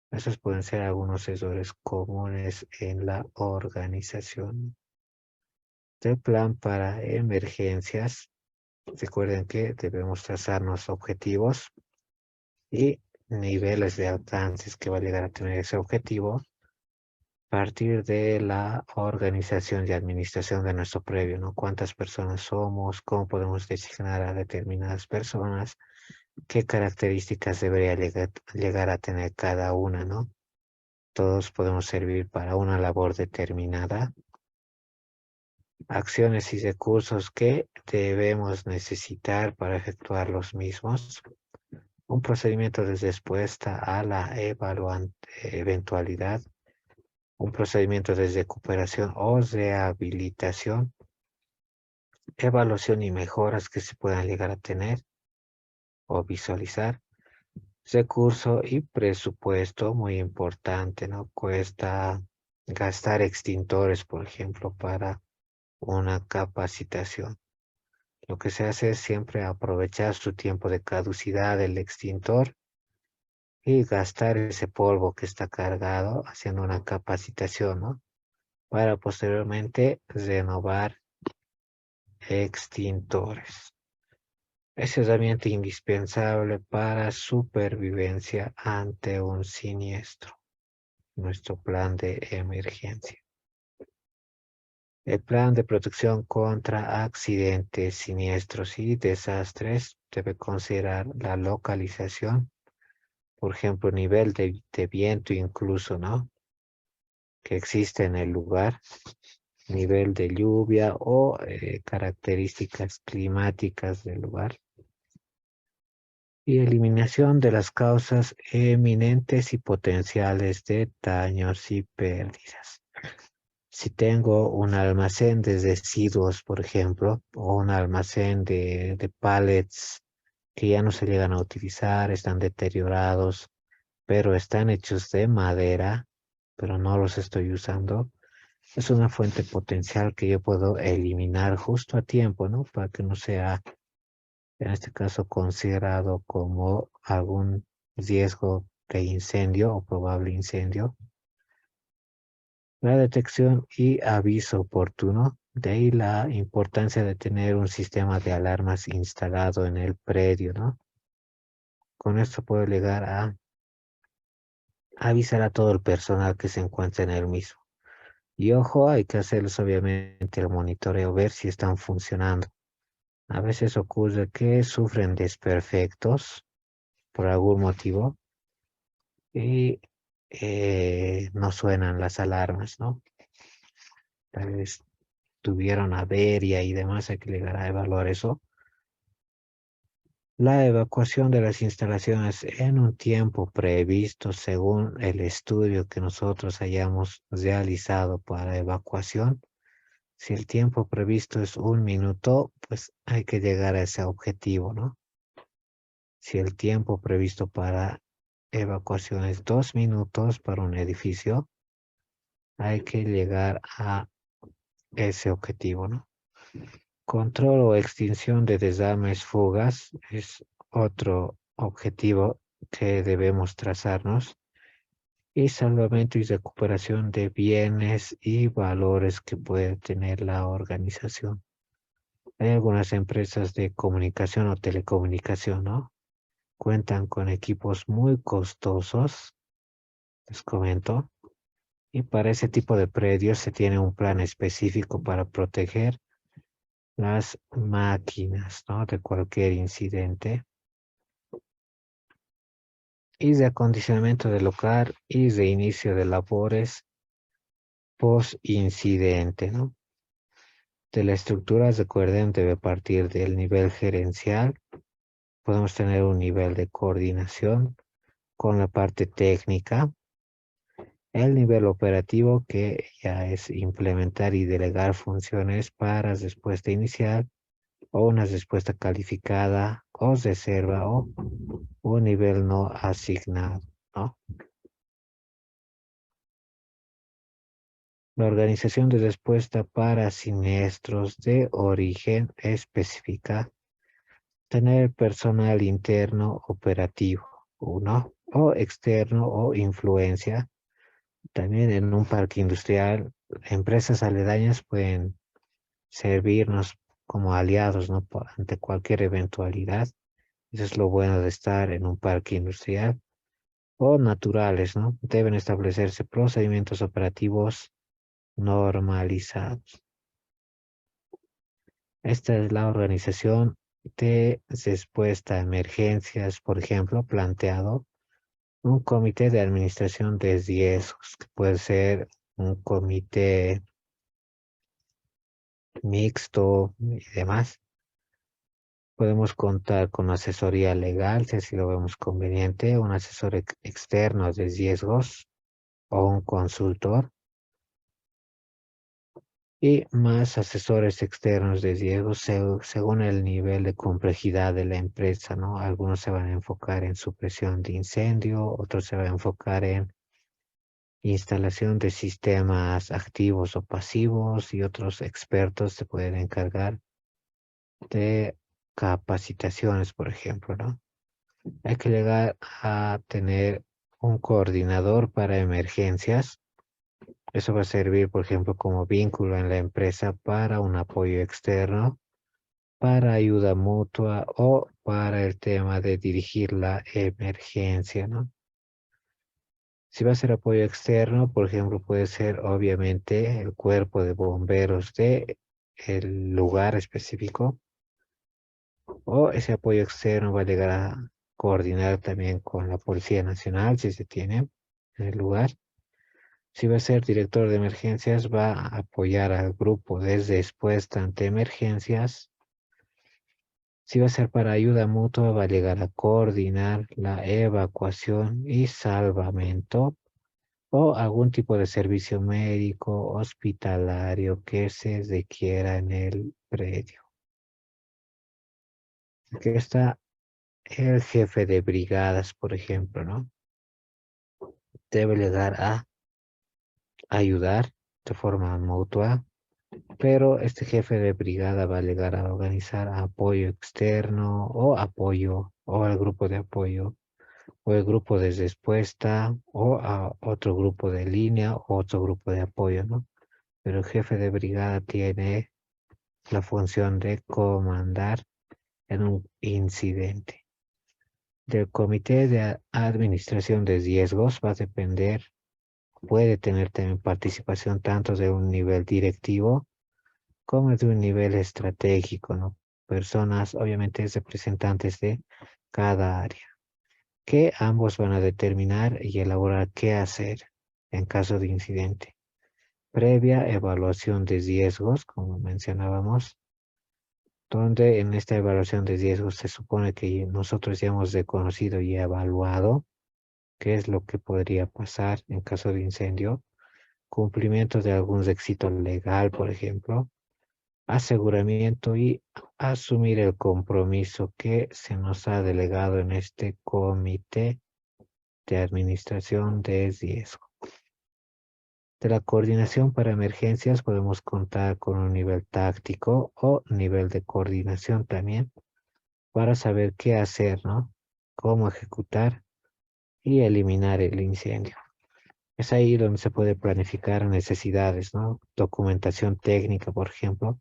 Esos pueden ser algunos errores comunes en la organización. El plan para emergencias. Recuerden que debemos trazarnos objetivos y niveles de alcances que va a llegar a tener ese objetivo a partir de la organización y administración de nuestro previo, ¿no? Cuántas personas somos, cómo podemos designar a determinadas personas, qué características debería llegar a tener cada una, ¿no? Todos podemos servir para una labor determinada. Acciones y recursos que debemos necesitar para efectuar los mismos. Un procedimiento de respuesta a la eventualidad. Un procedimiento de recuperación o rehabilitación. Evaluación y mejoras que se puedan llegar a tener o visualizar. Recurso y presupuesto, muy importante, ¿no? Cuesta gastar extintores, por ejemplo, para una capacitación. Lo que se hace es siempre aprovechar su tiempo de caducidad del extintor y gastar ese polvo que está cargado haciendo una capacitación, ¿no? Para posteriormente renovar extintores. Es herramienta indispensable para supervivencia ante un siniestro. Nuestro plan de emergencia. El plan de protección contra accidentes, siniestros y desastres debe considerar la localización, por ejemplo, nivel de viento incluso, ¿no? Que existe en el lugar, nivel de lluvia o características climáticas del lugar. Y eliminación de las causas eminentes y potenciales de daños y pérdidas. Si tengo un almacén de residuos, por ejemplo, o un almacén de pallets que ya no se llegan a utilizar, están deteriorados, pero están hechos de madera, pero no los estoy usando, es una fuente potencial que yo puedo eliminar justo a tiempo, ¿no? Para que no sea, en este caso, considerado como algún riesgo de incendio o probable incendio. La detección y aviso oportuno, de ahí la importancia de tener un sistema de alarmas instalado en el predio, ¿no? Con esto puedo llegar a avisar a todo el personal que se encuentra en el mismo. Y ojo, hay que hacerles obviamente el monitoreo, ver si están funcionando. A veces ocurre que sufren desperfectos por algún motivo y no suenan las alarmas, ¿no? Tal vez tuvieron avería y demás, hay que llegar a evaluar eso. La evacuación de las instalaciones en un tiempo previsto según el estudio que nosotros hayamos realizado para evacuación. Si el tiempo previsto es 1 minuto, pues hay que llegar a ese objetivo, ¿no? Si el tiempo previsto para evacuación es 2 minutos para un edificio, hay que llegar a ese objetivo, ¿no? Control o extinción de desarmes fugas es otro objetivo que debemos trazarnos. Y salvamento y recuperación de bienes y valores que puede tener la organización. Hay algunas empresas de comunicación o telecomunicación, ¿no? Cuentan con equipos muy costosos, les comento, y para ese tipo de predios se tiene un plan específico para proteger las máquinas, ¿no? De cualquier incidente. Y de acondicionamiento del local y de inicio de labores post-incidente, ¿no? De la estructura, recuerden, debe partir del nivel gerencial. Podemos tener un nivel de coordinación con la parte técnica. El nivel operativo, que ya es implementar y delegar funciones para respuesta inicial o una respuesta calificada o reserva o un nivel no asignado, ¿no? La organización de respuesta para siniestros de origen específica. Tener personal interno operativo, uno, o externo o influencia. También en un parque industrial, empresas aledañas pueden servirnos como aliados, ¿no? Ante cualquier eventualidad. Eso es lo bueno de estar en un parque industrial. O naturales, ¿no? Deben establecerse procedimientos operativos normalizados. Esta es la organización de respuesta a emergencias, por ejemplo, planteado un comité de administración de riesgos, que puede ser un comité mixto y demás. Podemos contar con asesoría legal, si así lo vemos conveniente, un asesor externo de riesgos o un consultor y más asesores externos de riesgos según el nivel de complejidad de la empresa, ¿no? Algunos se van a enfocar en supresión de incendio, otros se van a enfocar en instalación de sistemas activos o pasivos y otros expertos se pueden encargar de capacitaciones, por ejemplo, ¿no? Hay que llegar a tener un coordinador para emergencias. Eso va a servir, por ejemplo, como vínculo en la empresa para un apoyo externo, para ayuda mutua o para el tema de dirigir la emergencia, ¿no? Si va a ser apoyo externo, por ejemplo, puede ser obviamente el cuerpo de bomberos de el lugar específico, o ese apoyo externo va a llegar a coordinar también con la Policía Nacional si se tiene en el lugar. Si va a ser director de emergencias, va a apoyar al grupo desde respuesta ante emergencias Si va a ser para ayuda mutua, va a llegar a coordinar la evacuación y salvamento o algún tipo de servicio médico hospitalario que se requiera en el predio. Aquí está el jefe de brigadas, por ejemplo, ¿no? Debe llegar a ayudar de forma mutua, pero este jefe de brigada va a llegar a organizar apoyo externo o apoyo o el grupo de apoyo o el grupo de respuesta o a otro grupo de línea o otro grupo de apoyo, ¿no? Pero el jefe de brigada tiene la función de comandar en un incidente. Del comité de administración de riesgos va a depender, puede tener también participación tanto de un nivel directivo como de un nivel estratégico, ¿no? Personas, obviamente, representantes de cada área, que ambos van a determinar y elaborar qué hacer en caso de incidente. Previa evaluación de riesgos, como mencionábamos, donde en esta evaluación de riesgos se supone que nosotros ya hemos reconocido y evaluado qué es lo que podría pasar en caso de incendio, cumplimiento de algún requisito legal, por ejemplo, aseguramiento y asumir el compromiso que se nos ha delegado en este comité de administración de riesgo. De la coordinación para emergencias podemos contar con un nivel táctico o nivel de coordinación también para saber qué hacer, ¿no? Cómo ejecutar y eliminar el incendio. Es ahí donde se puede planificar necesidades, ¿no? Documentación técnica, por ejemplo,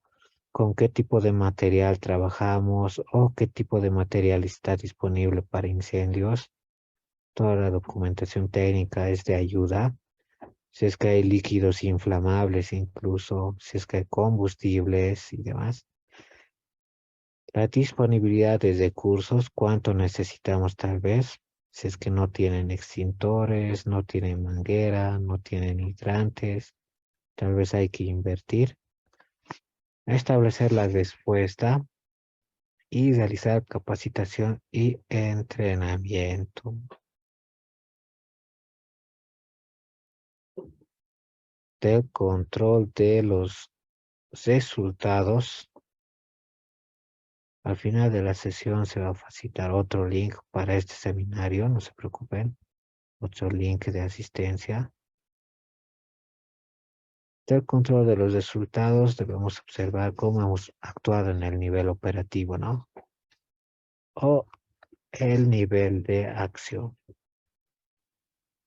con qué tipo de material trabajamos o qué tipo de material está disponible para incendios. Toda la documentación técnica es de ayuda. Si es que hay líquidos inflamables, incluso si es que hay combustibles y demás. La disponibilidad de recursos, cuánto necesitamos tal vez. Si es que no tienen extintores, no tienen manguera, no tienen hidrantes, tal vez hay que invertir. Establecer la respuesta y realizar capacitación y entrenamiento. Del control de los resultados. Al final de la sesión se va a facilitar otro link para este seminario, no se preocupen. Otro link de asistencia. Del control de los resultados debemos observar cómo hemos actuado en el nivel operativo, ¿no? O el nivel de acción.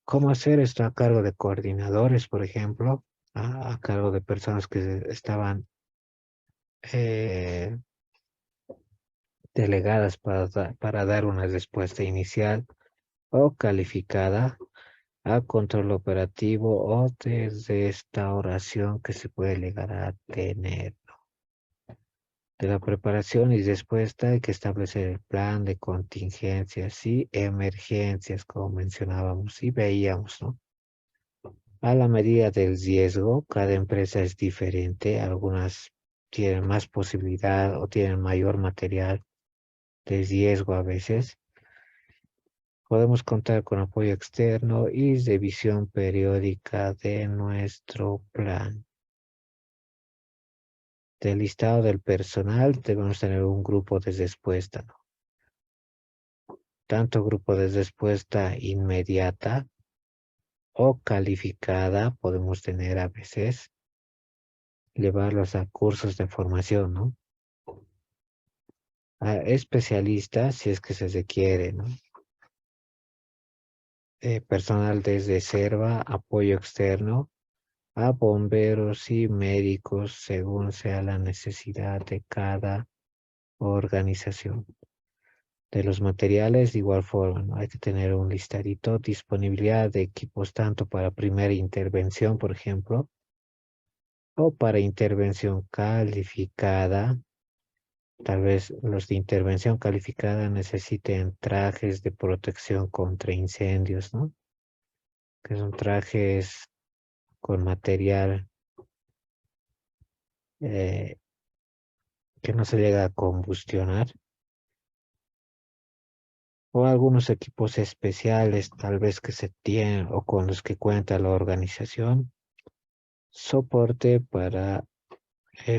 ¿Cómo hacer esto a cargo de coordinadores, por ejemplo? A cargo de personas que estaban eh, delegadas para dar una respuesta inicial o calificada a control operativo o de restauración que se puede llegar a tener. De la preparación y respuesta hay que establecer el plan de contingencias y emergencias, como mencionábamos y veíamos, ¿no? A la medida del riesgo, cada empresa es diferente. Algunas tienen más posibilidad o tienen mayor material de riesgo a veces. Podemos contar con apoyo externo y revisión periódica de nuestro plan. Del listado del personal debemos tener un grupo de respuesta, ¿no? Tanto grupo de respuesta inmediata o calificada podemos tener a veces, llevarlos a cursos de formación, ¿no? A especialistas si es que se requiere, ¿no? Personal de reserva, apoyo externo, a bomberos y médicos según sea la necesidad de cada organización. De los materiales, de igual forma, ¿no? Hay que tener un listadito, disponibilidad de equipos tanto para primera intervención, por ejemplo, o para intervención calificada. Tal vez los de intervención calificada necesiten trajes de protección contra incendios, ¿no? Que son trajes con material eh, que no se llega a combustionar. o algunos equipos especiales tal vez que se tienen o con los que cuenta la organización, soporte para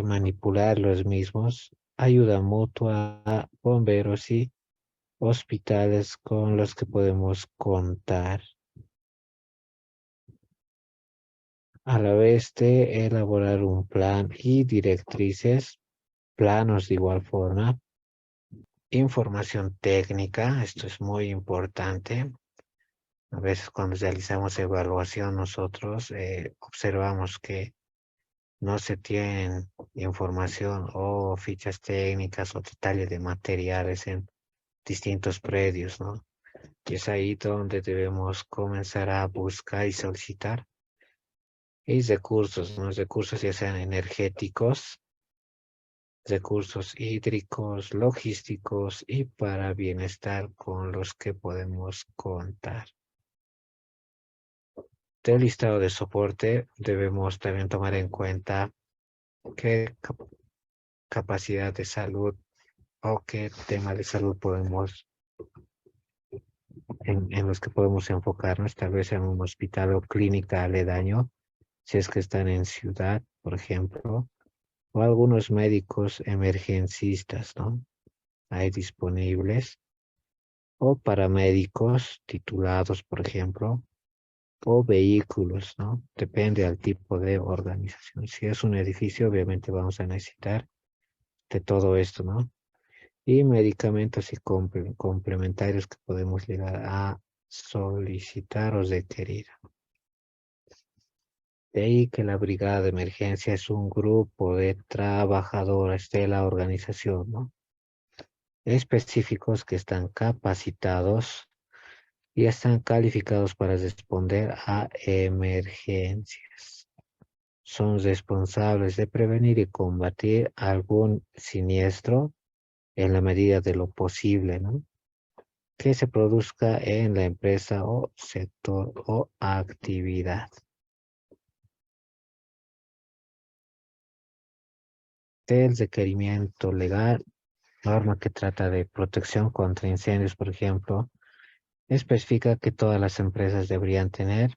manipular los mismos, ayuda mutua a bomberos y hospitales con los que podemos contar, a la vez de elaborar un plan y directrices, planos de igual forma, información técnica, esto es muy importante. A veces cuando realizamos evaluación nosotros observamos que no se tienen información o fichas técnicas o detalles de materiales en distintos predios, ¿no? Y es ahí donde debemos comenzar a buscar y solicitar y recursos, ¿no? Recursos ya sean energéticos, recursos hídricos, logísticos y para bienestar con los que podemos contar. Del listado de soporte debemos también tomar en cuenta qué capacidad de salud o qué tema de salud podemos, en los que podemos enfocarnos, tal vez en un hospital o clínica aledaño, si es que están en ciudad, por ejemplo, o algunos médicos emergencistas, ¿no? Hay disponibles, o paramédicos titulados, por ejemplo, o vehículos, ¿no? Depende del tipo de organización. Si es un edificio, obviamente vamos a necesitar de todo esto, ¿no? Y medicamentos y complementarios que podemos llegar a solicitar o requerir. De ahí que la brigada de emergencia es un grupo de trabajadores de la organización, ¿no? Específicos que están capacitados y están calificados para responder a emergencias. Son responsables de prevenir y combatir algún siniestro en la medida de lo posible, ¿no? Que se produzca en la empresa o sector o actividad. Del requerimiento legal, norma que trata de protección contra incendios, por ejemplo, especifica que todas las empresas deberían tener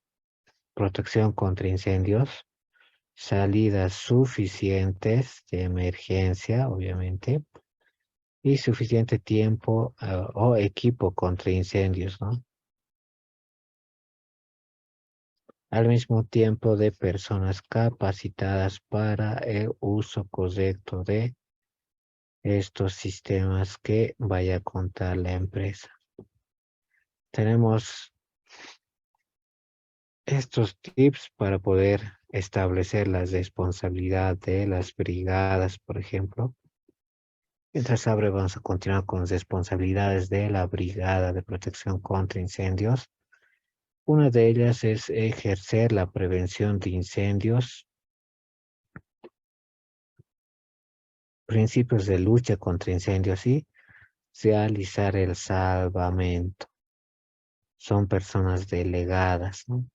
protección contra incendios, salidas suficientes de emergencia, obviamente, y suficiente tiempo o equipo contra incendios, ¿no? Al mismo tiempo de personas capacitadas para el uso correcto de estos sistemas que vaya a contar la empresa. Tenemos estos tips para poder establecer la responsabilidad de las brigadas, por ejemplo. Mientras abre, vamos a continuar con responsabilidades de la Brigada de Protección contra Incendios. Una de ellas es ejercer la prevención de incendios, principios de lucha contra incendios y realizar el salvamento. Son personas delegadas, ¿no?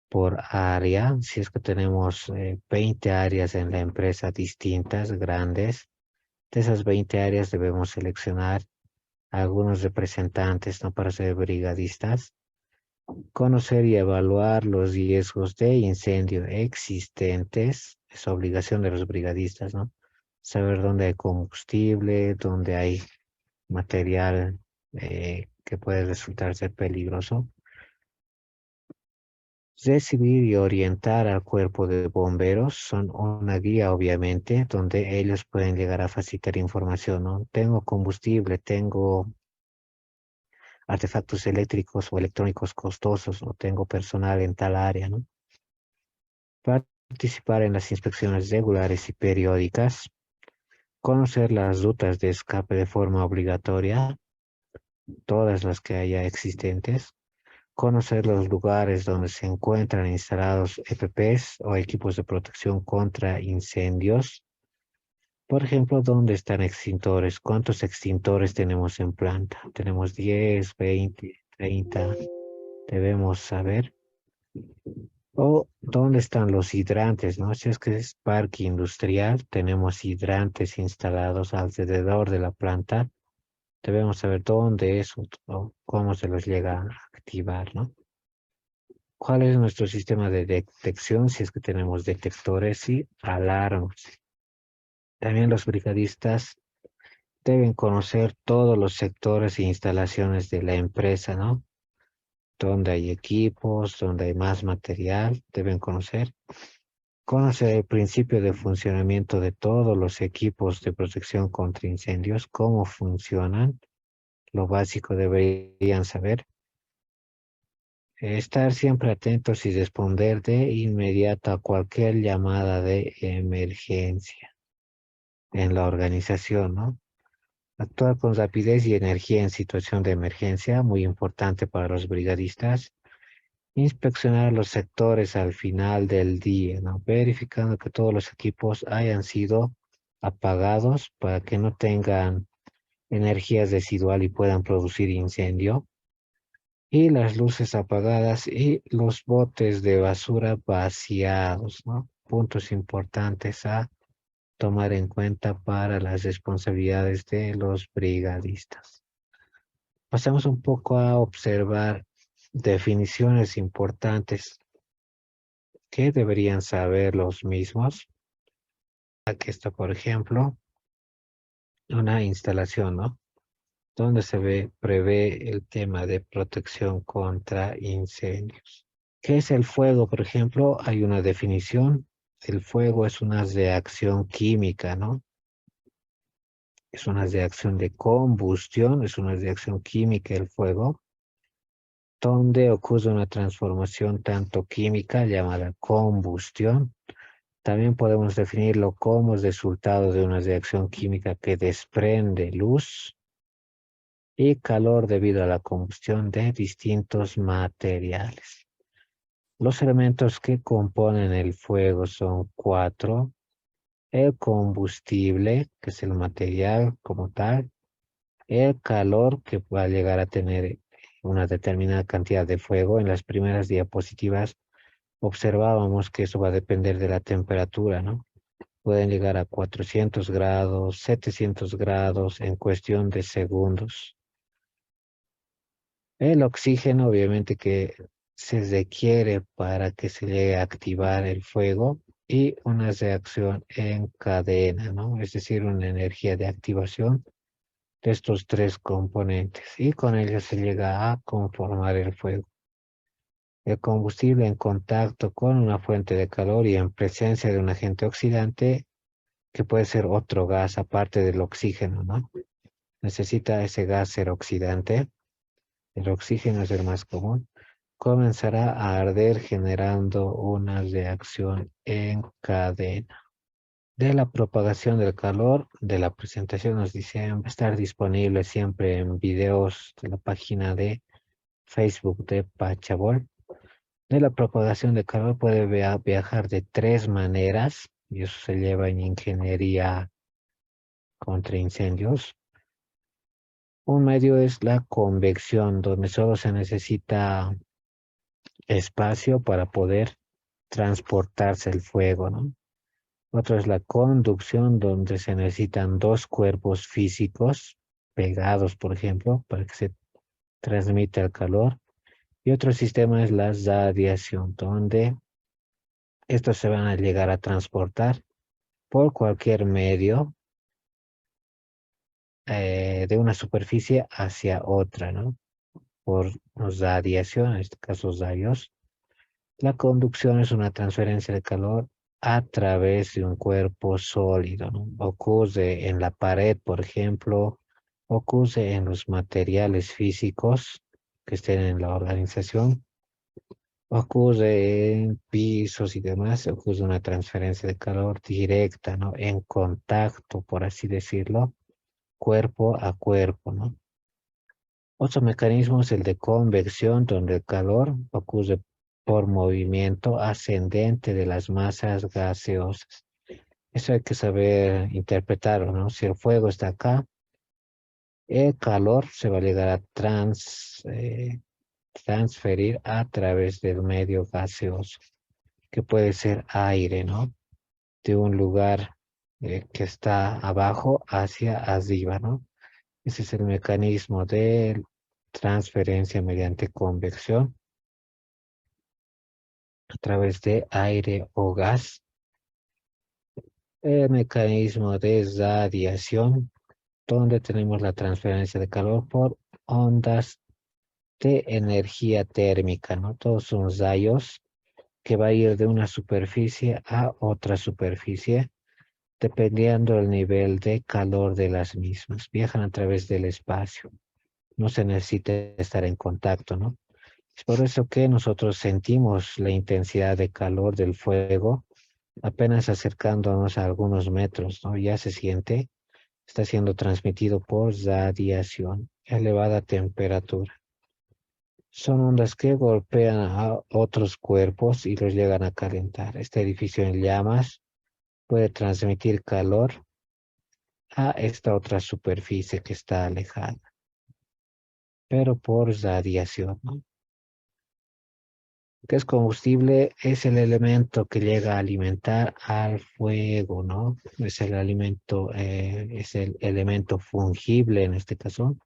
Por área, si es que tenemos 20 áreas en la empresa distintas, grandes, de esas 20 áreas debemos seleccionar algunos representantes, ¿no? Para ser brigadistas, conocer y evaluar los riesgos de incendio existentes, es obligación de los brigadistas, ¿no? Saber dónde hay combustible, dónde hay material que puede resultar ser peligroso. Recibir y orientar al cuerpo de bomberos son una guía, obviamente, donde ellos pueden llegar a facilitar información, ¿no? Tengo combustible, tengo artefactos eléctricos o electrónicos costosos, o tengo personal en tal área, ¿no? Participar en las inspecciones regulares y periódicas, conocer las rutas de escape de forma obligatoria, todas las que haya existentes, conocer los lugares donde se encuentran instalados EPPs o equipos de protección contra incendios. Por ejemplo, ¿dónde están extintores? ¿Cuántos extintores tenemos en planta? ¿Tenemos 10, 20, 30? Debemos saber. O dónde están los hidrantes, ¿no? Si es que es parque industrial, tenemos hidrantes instalados alrededor de la planta. Debemos saber dónde es o cómo se los llega a activar, ¿no? ¿Cuál es nuestro sistema de detección si es que tenemos detectores y alarmas? También los brigadistas deben conocer todos los sectores e instalaciones de la empresa, ¿no? Donde hay equipos, donde hay más material, deben conocer. Conocer el principio de funcionamiento de todos los equipos de protección contra incendios, cómo funcionan, lo básico deberían saber. Estar siempre atentos y responder de inmediato a cualquier llamada de emergencia en la organización, ¿no? Actuar con rapidez y energía en situación de emergencia, muy importante para los brigadistas. Inspeccionar los sectores al final del día, ¿no? Verificando que todos los equipos hayan sido apagados para que no tengan energía residual y puedan producir incendio. Y las luces apagadas y los botes de basura vaciados, ¿no? Puntos importantes a tomar en cuenta para las responsabilidades de los brigadistas. Pasamos un poco a observar definiciones importantes que deberían saber los mismos. Aquí está, por ejemplo, una instalación, ¿no? Donde prevé el tema de protección contra incendios. ¿Qué es el fuego? Por ejemplo, hay una definición. El fuego es una reacción química, ¿no? Es una reacción de combustión, es una reacción química el fuego, donde ocurre una transformación tanto química llamada combustión. También podemos definirlo como resultado de una reacción química que desprende luz y calor debido a la combustión de distintos materiales. Los elementos que componen el fuego son cuatro. El combustible, que es el material como tal. El calor, que va a llegar a tener una determinada cantidad de fuego. En las primeras diapositivas observábamos que eso va a depender de la temperatura, ¿no? Pueden llegar a 400 grados, 700 grados en cuestión de segundos. El oxígeno, obviamente que se requiere para que se llegue a activar el fuego y una reacción en cadena, ¿no? Es decir, una energía de activación de estos tres componentes y con ello se llega a conformar el fuego. El combustible en contacto con una fuente de calor y en presencia de un agente oxidante que puede ser otro gas aparte del oxígeno, ¿no? Necesita ese gas ser oxidante. El oxígeno es el más común. Comenzará a arder generando una reacción en cadena. De la propagación del calor, de la presentación nos dice, va a estar disponible siempre en videos de la página de Facebook de Pachabol. De la propagación del calor puede viajar de tres maneras, y eso se lleva en ingeniería contra incendios. Un medio es la convección, donde solo se necesita espacio para poder transportarse el fuego, ¿no? Otro es la conducción, donde se necesitan dos cuerpos físicos pegados, por ejemplo, para que se transmita el calor. Y otro sistema es la radiación, donde estos se van a llegar a transportar por cualquier medio de una superficie hacia otra, ¿no? Por radiación, en este caso rayos. La conducción es una transferencia de calor a través de un cuerpo sólido, ¿no? Ocurre en la pared, por ejemplo, ocurre en los materiales físicos que estén en la organización, ocurre en pisos y demás, ocurre una transferencia de calor directa, ¿no? En contacto, por así decirlo, cuerpo a cuerpo, ¿no? Otro mecanismo es el de convección, donde el calor ocurre por movimiento ascendente de las masas gaseosas. Eso hay que saber interpretarlo, ¿no? Si el fuego está acá, el calor se va a llegar a transferir a través del medio gaseoso, que puede ser aire, ¿no? De un lugar que está abajo hacia arriba, ¿no? Ese es el mecanismo de transferencia mediante convección a través de aire o gas. El mecanismo de radiación, donde tenemos la transferencia de calor por ondas de energía térmica, ¿no? Todos son rayos que va a ir de una superficie a otra superficie, dependiendo del nivel de calor de las mismas. Viajan a través del espacio. No se necesita estar en contacto, ¿no? Es por eso que nosotros sentimos la intensidad de calor del fuego apenas acercándonos a algunos metros, ¿no? Ya se siente, está siendo transmitido por radiación, elevada temperatura. Son ondas que golpean a otros cuerpos y los llegan a calentar. Este edificio en llamas puede transmitir calor a esta otra superficie que está alejada, pero por radiación, ¿no? Que es combustible, es el elemento que llega a alimentar al fuego, ¿no? Es el alimento, es el elemento fungible en este caso,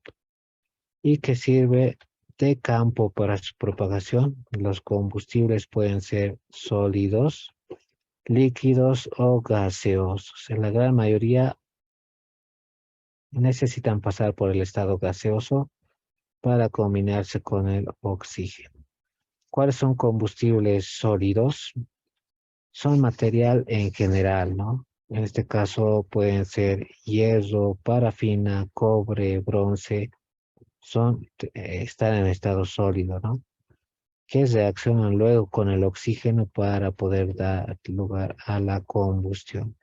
y que sirve de campo para su propagación. Los combustibles pueden ser sólidos, líquidos o gaseosos. En la gran mayoría necesitan pasar por el estado gaseoso para combinarse con el oxígeno. ¿Cuáles son combustibles sólidos? Son material en general, ¿no? En este caso pueden ser hierro, parafina, cobre, bronce, están en estado sólido, ¿no? Que reaccionan luego con el oxígeno para poder dar lugar a la combustión.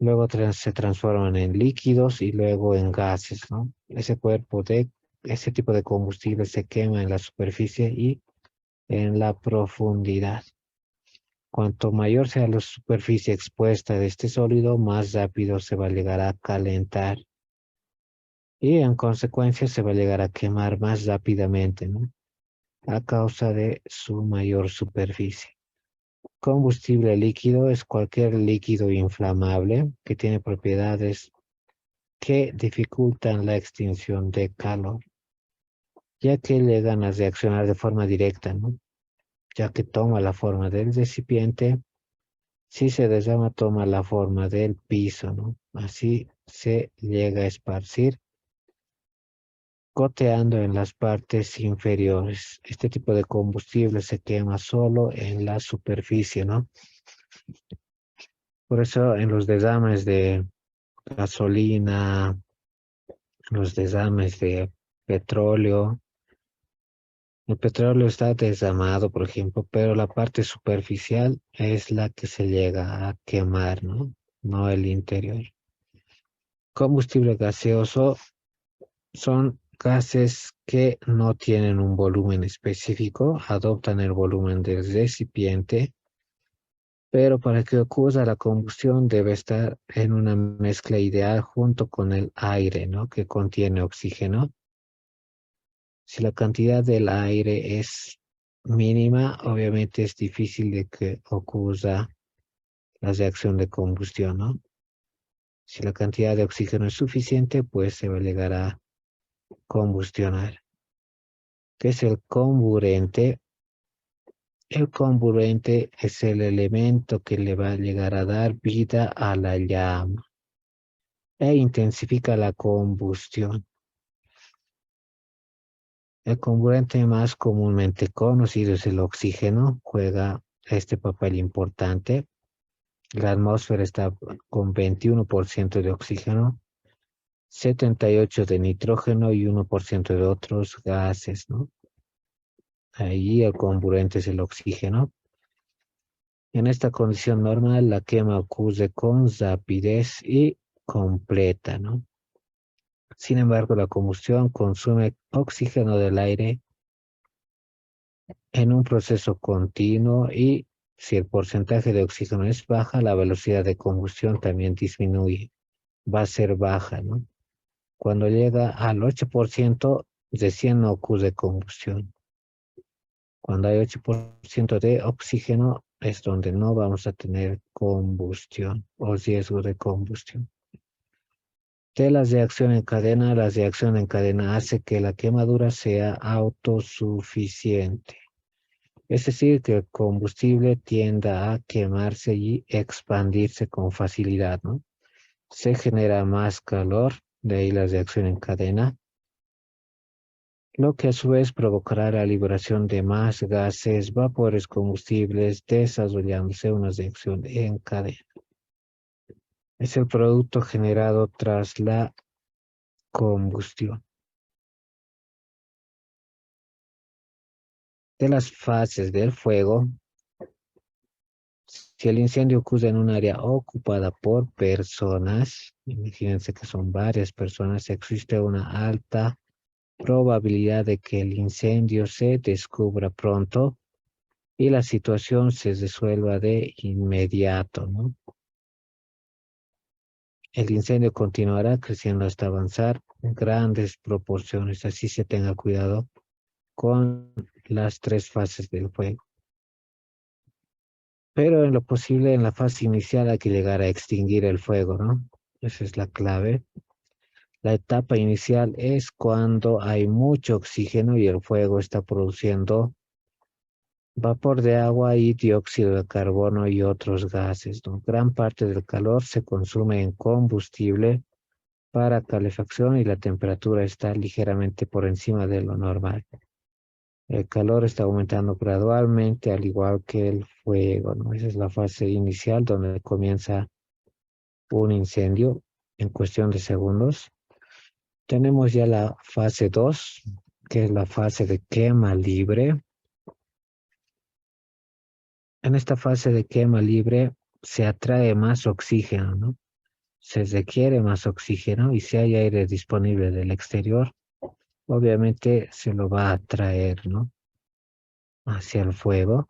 Luego se transforman en líquidos y luego en gases, ¿no? Ese tipo de combustible se quema en la superficie y en la profundidad. Cuanto mayor sea la superficie expuesta de este sólido, más rápido se va a llegar a calentar y en consecuencia se va a llegar a quemar más rápidamente, ¿no? A causa de su mayor superficie. Combustible líquido es cualquier líquido inflamable que tiene propiedades que dificultan la extinción de calor, ya que llegan a reaccionar de forma directa, ¿no? Ya que toma la forma del recipiente. Si se derrama, toma la forma del piso, ¿no? Así se llega a esparcir, goteando en las partes inferiores. Este tipo de combustible se quema solo en la superficie, ¿no? Por eso en los derrames de gasolina, los derrames de petróleo, el petróleo está derramado, por ejemplo, pero la parte superficial es la que se llega a quemar, ¿no? No el interior. Combustible gaseoso son gases que no tienen un volumen específico, adoptan el volumen del recipiente, pero para que ocurra la combustión debe estar en una mezcla ideal junto con el aire, ¿no? Que contiene oxígeno. Si la cantidad del aire es mínima, obviamente es difícil de que ocurra la reacción de combustión, ¿no? Si la cantidad de oxígeno es suficiente, pues se va a llegar a combustionar. ¿Qué es el comburente? El comburente es el elemento que le va a llegar a dar vida a la llama e intensifica la combustión. El comburente más comúnmente conocido es el oxígeno, juega este papel importante. La atmósfera está con 21% de oxígeno, 78% de nitrógeno y 1% de otros gases, ¿no? Ahí el comburente es el oxígeno. En esta condición normal, la quema ocurre con rapidez y completa, ¿no? Sin embargo, la combustión consume oxígeno del aire en un proceso continuo y si el porcentaje de oxígeno es baja, la velocidad de combustión también disminuye. Va a ser baja, ¿no? Cuando llega al 8%, recién no ocurre combustión. Cuando hay 8% de oxígeno es donde no vamos a tener combustión o riesgo de combustión. De las reacciones en cadena, la reacción en cadena hace que la quemadura sea autosuficiente. Es decir, que el combustible tienda a quemarse y expandirse con facilidad, ¿no? Se genera más calor, de ahí la reacción en cadena, lo que a su vez provocará la liberación de más gases, vapores combustibles, desarrollándose una reacción en cadena. Es el producto generado tras la combustión. De las fases del fuego, si el incendio ocurre en un área ocupada por personas, imagínense que son varias personas, existe una alta probabilidad de que el incendio se descubra pronto y la situación se resuelva de inmediato, ¿no? El incendio continuará creciendo hasta avanzar en grandes proporciones, así se tenga cuidado con las tres fases del fuego. Pero en lo posible, en la fase inicial hay que llegar a extinguir el fuego, ¿no? Esa es la clave. La etapa inicial es cuando hay mucho oxígeno y el fuego está produciendo vapor de agua y dióxido de carbono y otros gases, ¿no? Gran parte del calor se consume en combustible para calefacción y la temperatura está ligeramente por encima de lo normal. El calor está aumentando gradualmente, al igual que el fuego, ¿no? Esa es la fase inicial donde comienza un incendio en cuestión de segundos. Tenemos ya la fase 2, que es la fase de quema libre. En esta fase de quema libre se atrae más oxígeno, ¿no? Se requiere más oxígeno y si hay aire disponible del exterior, obviamente se lo va a atraer, ¿no? Hacia el fuego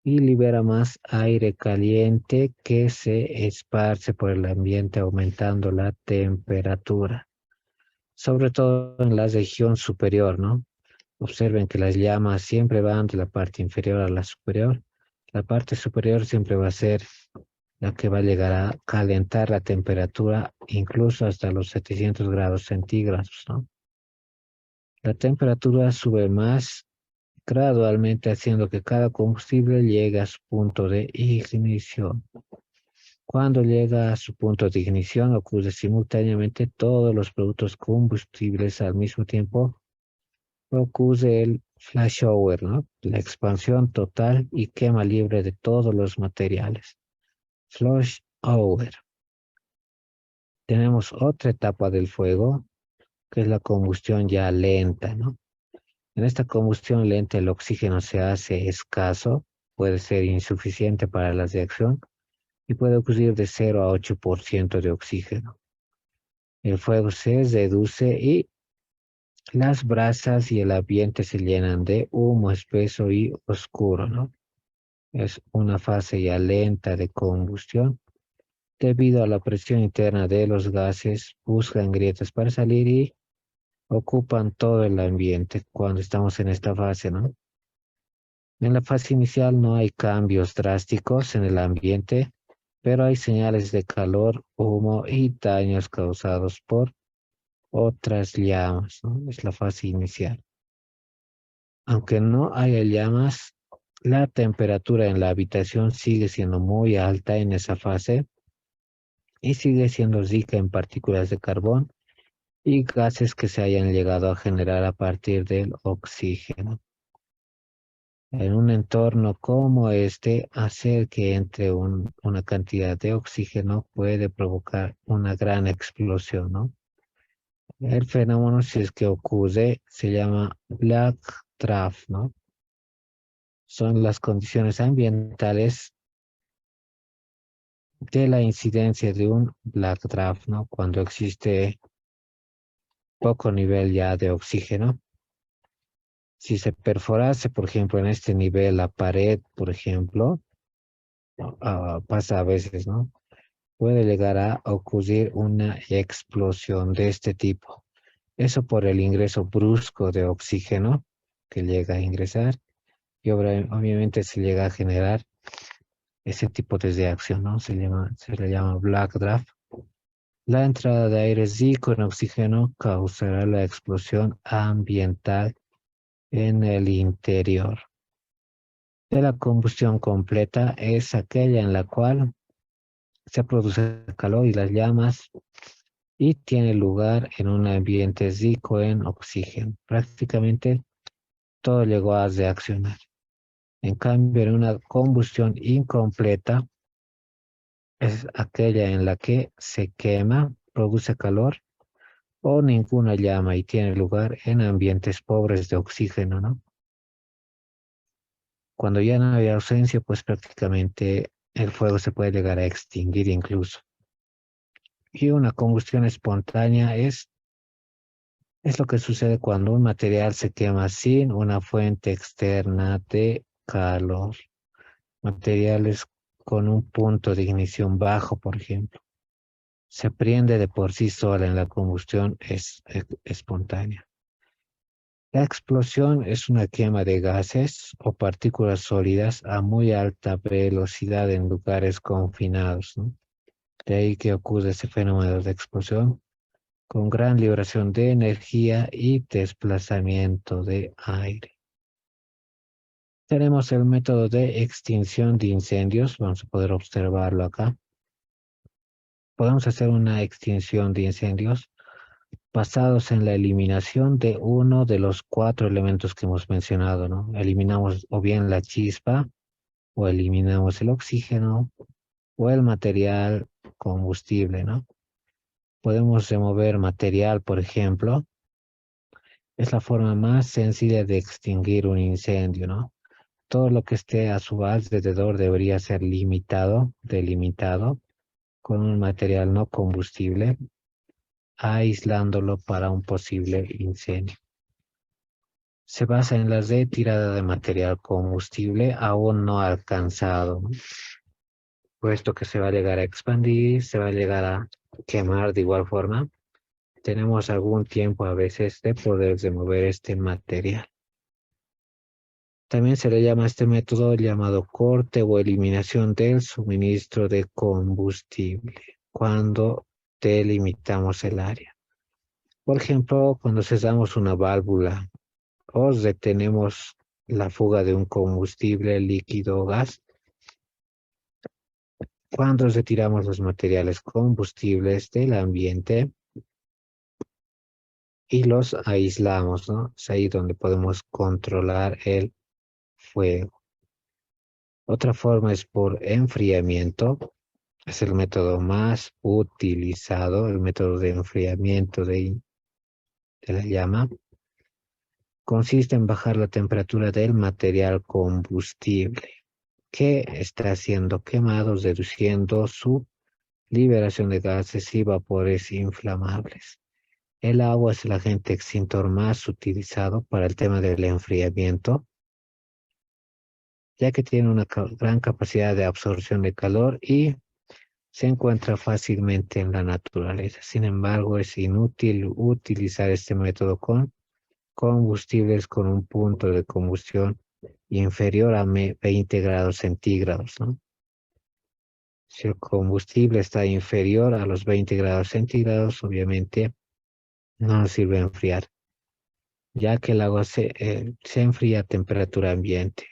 y libera más aire caliente que se esparce por el ambiente aumentando la temperatura, sobre todo en la región superior, ¿no? Observen que las llamas siempre van de la parte inferior a la superior. La parte superior siempre va a ser la que va a llegar a calentar la temperatura incluso hasta los 700 grados centígrados, ¿no? La temperatura sube más gradualmente haciendo que cada combustible llegue a su punto de ignición. Cuando llega a su punto de ignición ocurre simultáneamente todos los productos combustibles al mismo tiempo. Ocurre el flashover, ¿no? La expansión total y quema libre de todos los materiales. Flashover. Tenemos otra etapa del fuego, que es la combustión ya lenta, ¿no? En esta combustión lenta el oxígeno se hace escaso, puede ser insuficiente para la reacción y puede ocurrir de 0 a 8% de oxígeno. El fuego se reduce y las brasas y el ambiente se llenan de humo espeso y oscuro, ¿no? Es una fase ya lenta de combustión. Debido a la presión interna de los gases, buscan grietas para salir y ocupan todo el ambiente cuando estamos en esta fase, ¿no? En la fase inicial no hay cambios drásticos en el ambiente, pero hay señales de calor, humo y daños causados por otras llamas, ¿no? Es la fase inicial. Aunque no haya llamas, la temperatura en la habitación sigue siendo muy alta en esa fase y sigue siendo rica en partículas de carbón y gases que se hayan llegado a generar a partir del oxígeno. En un entorno como este, hacer que entre una cantidad de oxígeno puede provocar una gran explosión, ¿no? El fenómeno, si es que ocurre, se llama Black Draft, ¿no? Son las condiciones ambientales de la incidencia de un Black Draft, ¿no? Cuando existe poco nivel ya de oxígeno. Si se perforase, por ejemplo, en este nivel la pared, por ejemplo, pasa a veces, ¿no? Puede llegar a ocurrir una explosión de este tipo. Eso por el ingreso brusco de oxígeno que llega a ingresar y obviamente se llega a generar ese tipo de reacción, ¿no? Se le llama Black Draft. La entrada de aire rico en oxígeno causará la explosión ambiental en el interior. De la combustión completa es aquella en la cual se produce calor y las llamas y tiene lugar en un ambiente rico en oxígeno. Prácticamente todo llegó a reaccionar. En cambio, en una combustión incompleta es aquella en la que se quema, produce calor o ninguna llama y tiene lugar en ambientes pobres de oxígeno, ¿no? Cuando ya no hay ausencia, pues prácticamente el fuego se puede llegar a extinguir incluso. Y una combustión espontánea es lo que sucede cuando un material se quema sin una fuente externa de calor. Materiales con un punto de ignición bajo, por ejemplo, se prende de por sí sola en la combustión espontánea. La explosión es una quema de gases o partículas sólidas a muy alta velocidad en lugares confinados, ¿no? De ahí que ocurre ese fenómeno de explosión con gran liberación de energía y desplazamiento de aire. Tenemos el método de extinción de incendios, vamos a poder observarlo acá. Podemos hacer una extinción de incendios basados en la eliminación de uno de los 4 elementos que hemos mencionado, ¿no? Eliminamos o bien la chispa, o eliminamos el oxígeno, o el material combustible, ¿no? Podemos remover material, por ejemplo. Es la forma más sencilla de extinguir un incendio, ¿no? Todo lo que esté a su alrededor debería ser delimitado, con un material no combustible, aislándolo para un posible incendio. Se basa en la retirada de material combustible aún no alcanzado, ¿no? Puesto que se va a llegar a expandir, se va a llegar a quemar de igual forma. Tenemos algún tiempo a veces de poder remover este material. También se le llama a este método llamado corte o eliminación del suministro de combustible cuando delimitamos el área. Por ejemplo, cuando cerramos una válvula o retenemos la fuga de un combustible líquido o gas, cuando retiramos los materiales combustibles del ambiente y los aislamos, ¿no? Es ahí donde podemos controlar el fuego. Otra forma es por enfriamiento. Es el método más utilizado, el método de enfriamiento de la llama. Consiste en bajar la temperatura del material combustible que está siendo quemado, reduciendo su liberación de gases y vapores inflamables. El agua es el agente extintor más utilizado para el tema del enfriamiento, ya que tiene una gran capacidad de absorción de calor y se encuentra fácilmente en la naturaleza. Sin embargo, es inútil utilizar este método con combustibles con un punto de combustión inferior a 20 grados centígrados, ¿no? Si el combustible está inferior a los 20 grados centígrados, obviamente no nos sirve enfriar, ya que el agua se enfría a temperatura ambiente.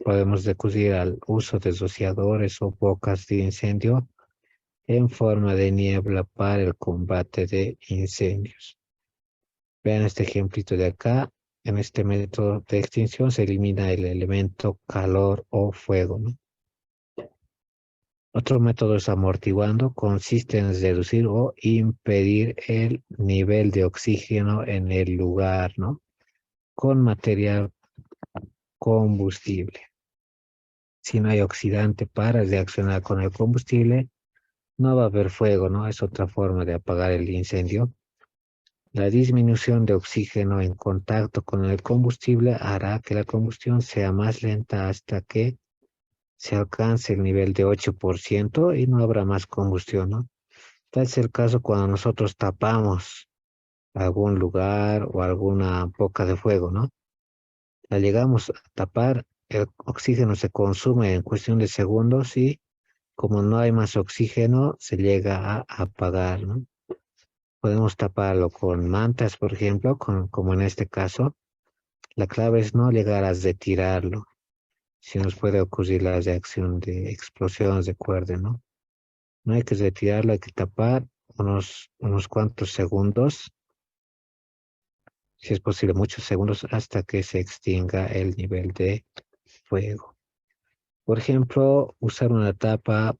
Podemos recurrir al uso de rociadores o bocas de incendio en forma de niebla para el combate de incendios. Vean este ejemplito de acá. En este método de extinción se elimina el elemento calor o fuego, ¿no? Otro método es amortiguando. Consiste en reducir o impedir el nivel de oxígeno en el lugar, ¿no? Con material combustible. Si no hay oxidante para reaccionar con el combustible, no va a haber fuego, ¿no? Es otra forma de apagar el incendio. La disminución de oxígeno en contacto con el combustible hará que la combustión sea más lenta hasta que se alcance el nivel de 8% y no habrá más combustión, ¿no? Tal es el caso cuando nosotros tapamos algún lugar o alguna boca de fuego, ¿no? La llegamos a tapar, el oxígeno se consume en cuestión de segundos y como no hay más oxígeno, se llega a apagar, ¿no? Podemos taparlo con mantas, por ejemplo, como en este caso. La clave es no llegar a retirarlo, si nos puede ocurrir la reacción de explosiones de cuerda, ¿no? No hay que retirarlo, hay que tapar unos cuantos segundos, si es posible muchos segundos, hasta que se extinga el nivel de fuego. Por ejemplo, usar una tapa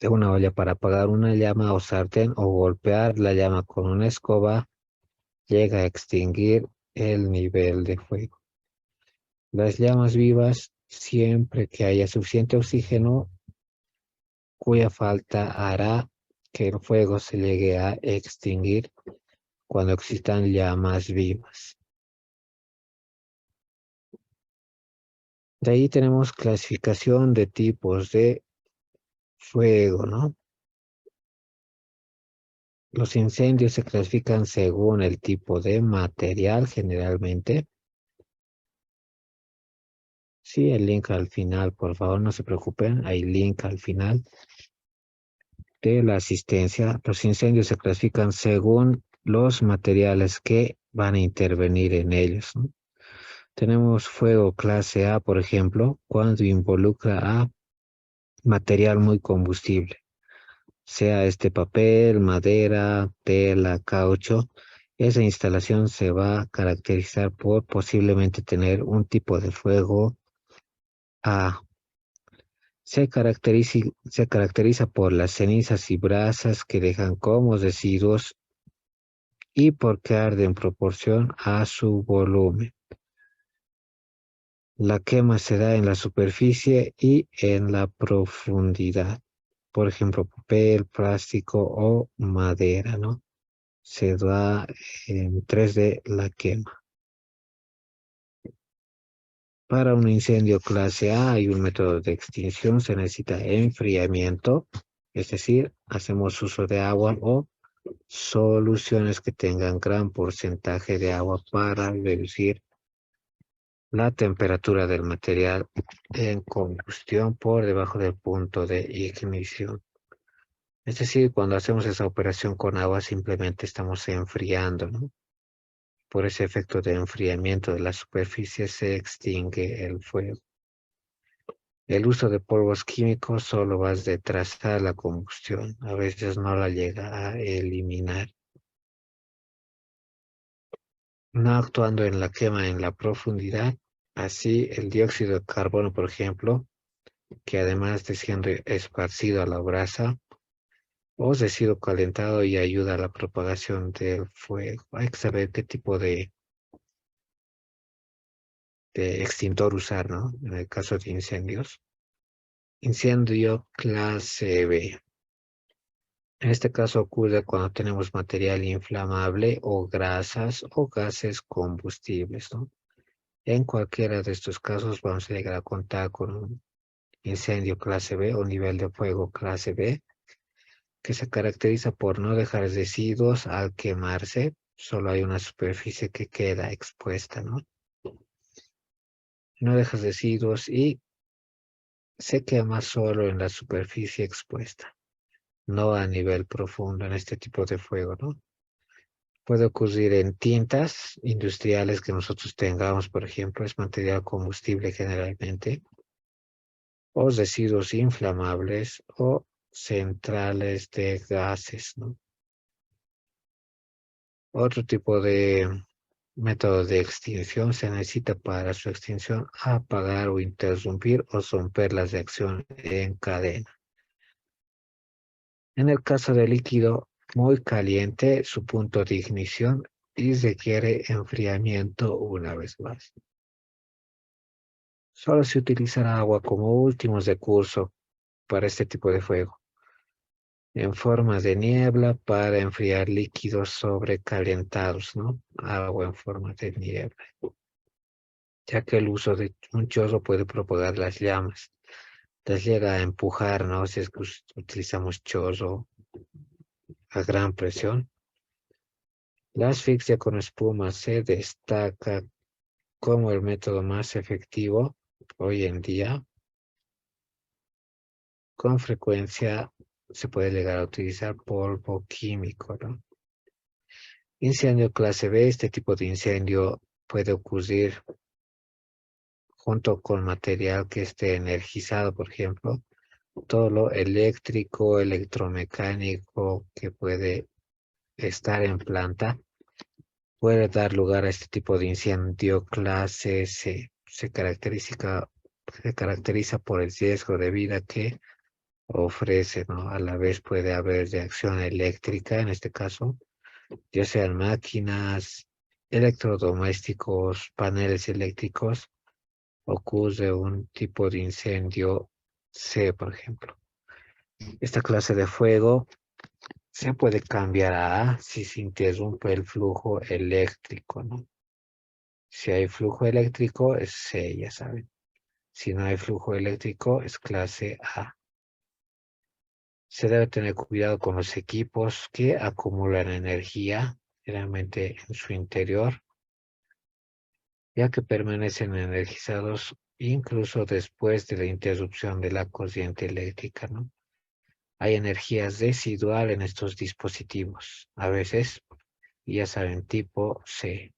de una olla para apagar una llama o sartén o golpear la llama con una escoba llega a extinguir el nivel de fuego. Las llamas vivas, siempre que haya suficiente oxígeno, cuya falta hará que el fuego se llegue a extinguir cuando existan llamas vivas. De ahí tenemos clasificación de tipos de fuego, ¿no? Los incendios se clasifican según el tipo de material generalmente. Sí, el link al final, por favor, no se preocupen, hay link al final de la asistencia. Los incendios se clasifican según los materiales que van a intervenir en ellos, ¿no? Tenemos fuego clase A, por ejemplo, cuando involucra a material muy combustible, sea este papel, madera, tela, caucho. Esa instalación se va a caracterizar por posiblemente tener un tipo de fuego A. Se caracteriza por las cenizas y brasas que dejan como residuos y porque arde en proporción a su volumen. La quema se da en la superficie y en la profundidad. Por ejemplo, papel, plástico o madera, ¿no? Se da en 3D la quema. Para un incendio clase A hay un método de extinción, se necesita enfriamiento, es decir, hacemos uso de agua o soluciones que tengan gran porcentaje de agua para reducir la temperatura del material en combustión por debajo del punto de ignición. Es decir, cuando hacemos esa operación con agua simplemente estamos enfriando, ¿no? Por ese efecto de enfriamiento de la superficie se extingue el fuego. El uso de polvos químicos solo va a retrasar la combustión, a veces no la llega a eliminar. No actuando en la quema en la profundidad, así el dióxido de carbono, por ejemplo, que además de siendo esparcido a la brasa, o sido calentado y ayuda a la propagación del fuego. Hay que saber qué tipo de extintor usar, ¿no? En el caso de incendios. Incendio clase B. En este caso ocurre cuando tenemos material inflamable o grasas o gases combustibles, ¿no? En cualquiera de estos casos vamos a llegar a contar con un incendio clase B o nivel de fuego clase B, que se caracteriza por no dejar residuos al quemarse, solo hay una superficie que queda expuesta, ¿no? No dejas residuos y se quema solo en la superficie expuesta, no a nivel profundo en este tipo de fuego, ¿no? Puede ocurrir en tintas industriales que nosotros tengamos, por ejemplo, es material combustible generalmente, o residuos inflamables o centrales de gases, ¿no? Otro tipo de método de extinción se necesita para su extinción apagar o interrumpir o romper la reacción en cadena. En el caso de líquido muy caliente, su punto de ignición y requiere enfriamiento una vez más. Solo se utilizará agua como último recurso para este tipo de fuego, en forma de niebla para enfriar líquidos sobrecalentados, ¿no? Agua en forma de niebla, ya que el uso de un chorro puede propagar las llamas. Las llega a empujar, ¿no? Si es que utilizamos chorro a gran presión. La asfixia con espuma se destaca como el método más efectivo hoy en día con frecuencia se puede llegar a utilizar polvo químico, ¿no? Incendio clase B, este tipo de incendio puede ocurrir junto con material que esté energizado, por ejemplo, todo lo eléctrico, electromecánico que puede estar en planta, puede dar lugar a este tipo de incendio clase C. Se caracteriza por el riesgo de vida que ofrece, ¿no? A la vez puede haber reacción eléctrica, en este caso, ya sean máquinas, electrodomésticos, paneles eléctricos, ocurre un tipo de incendio C, por ejemplo. Esta clase de fuego se puede cambiar a A si se interrumpe el flujo eléctrico, ¿no? Si hay flujo eléctrico es C, ya saben. Si no hay flujo eléctrico es clase A. Se debe tener cuidado con los equipos que acumulan energía, generalmente en su interior, ya que permanecen energizados incluso después de la interrupción de la corriente eléctrica, ¿no? Hay energía residual en estos dispositivos, a veces, ya saben, tipo C.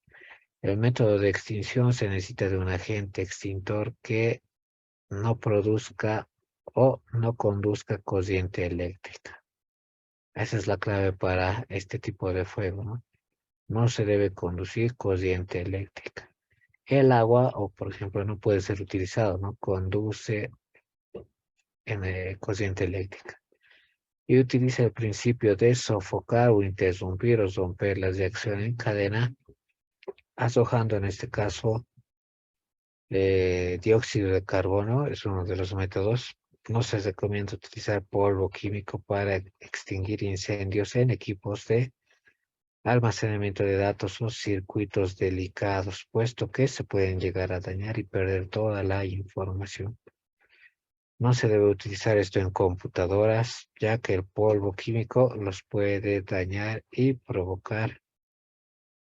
El método de extinción se necesita de un agente extintor que no produzca o no conduzca corriente eléctrica. Esa es la clave para este tipo de fuego, ¿no? No se debe conducir corriente eléctrica. El agua, o por ejemplo, no puede ser utilizado, ¿no? Conduce en corriente eléctrica. Y utiliza el principio de sofocar o interrumpir o romper la reacción en cadena, arrojando en este caso dióxido de carbono, es uno de los métodos. No se recomienda utilizar polvo químico para extinguir incendios en equipos de almacenamiento de datos o circuitos delicados, puesto que se pueden llegar a dañar y perder toda la información. No se debe utilizar esto en computadoras, ya que el polvo químico los puede dañar y provocar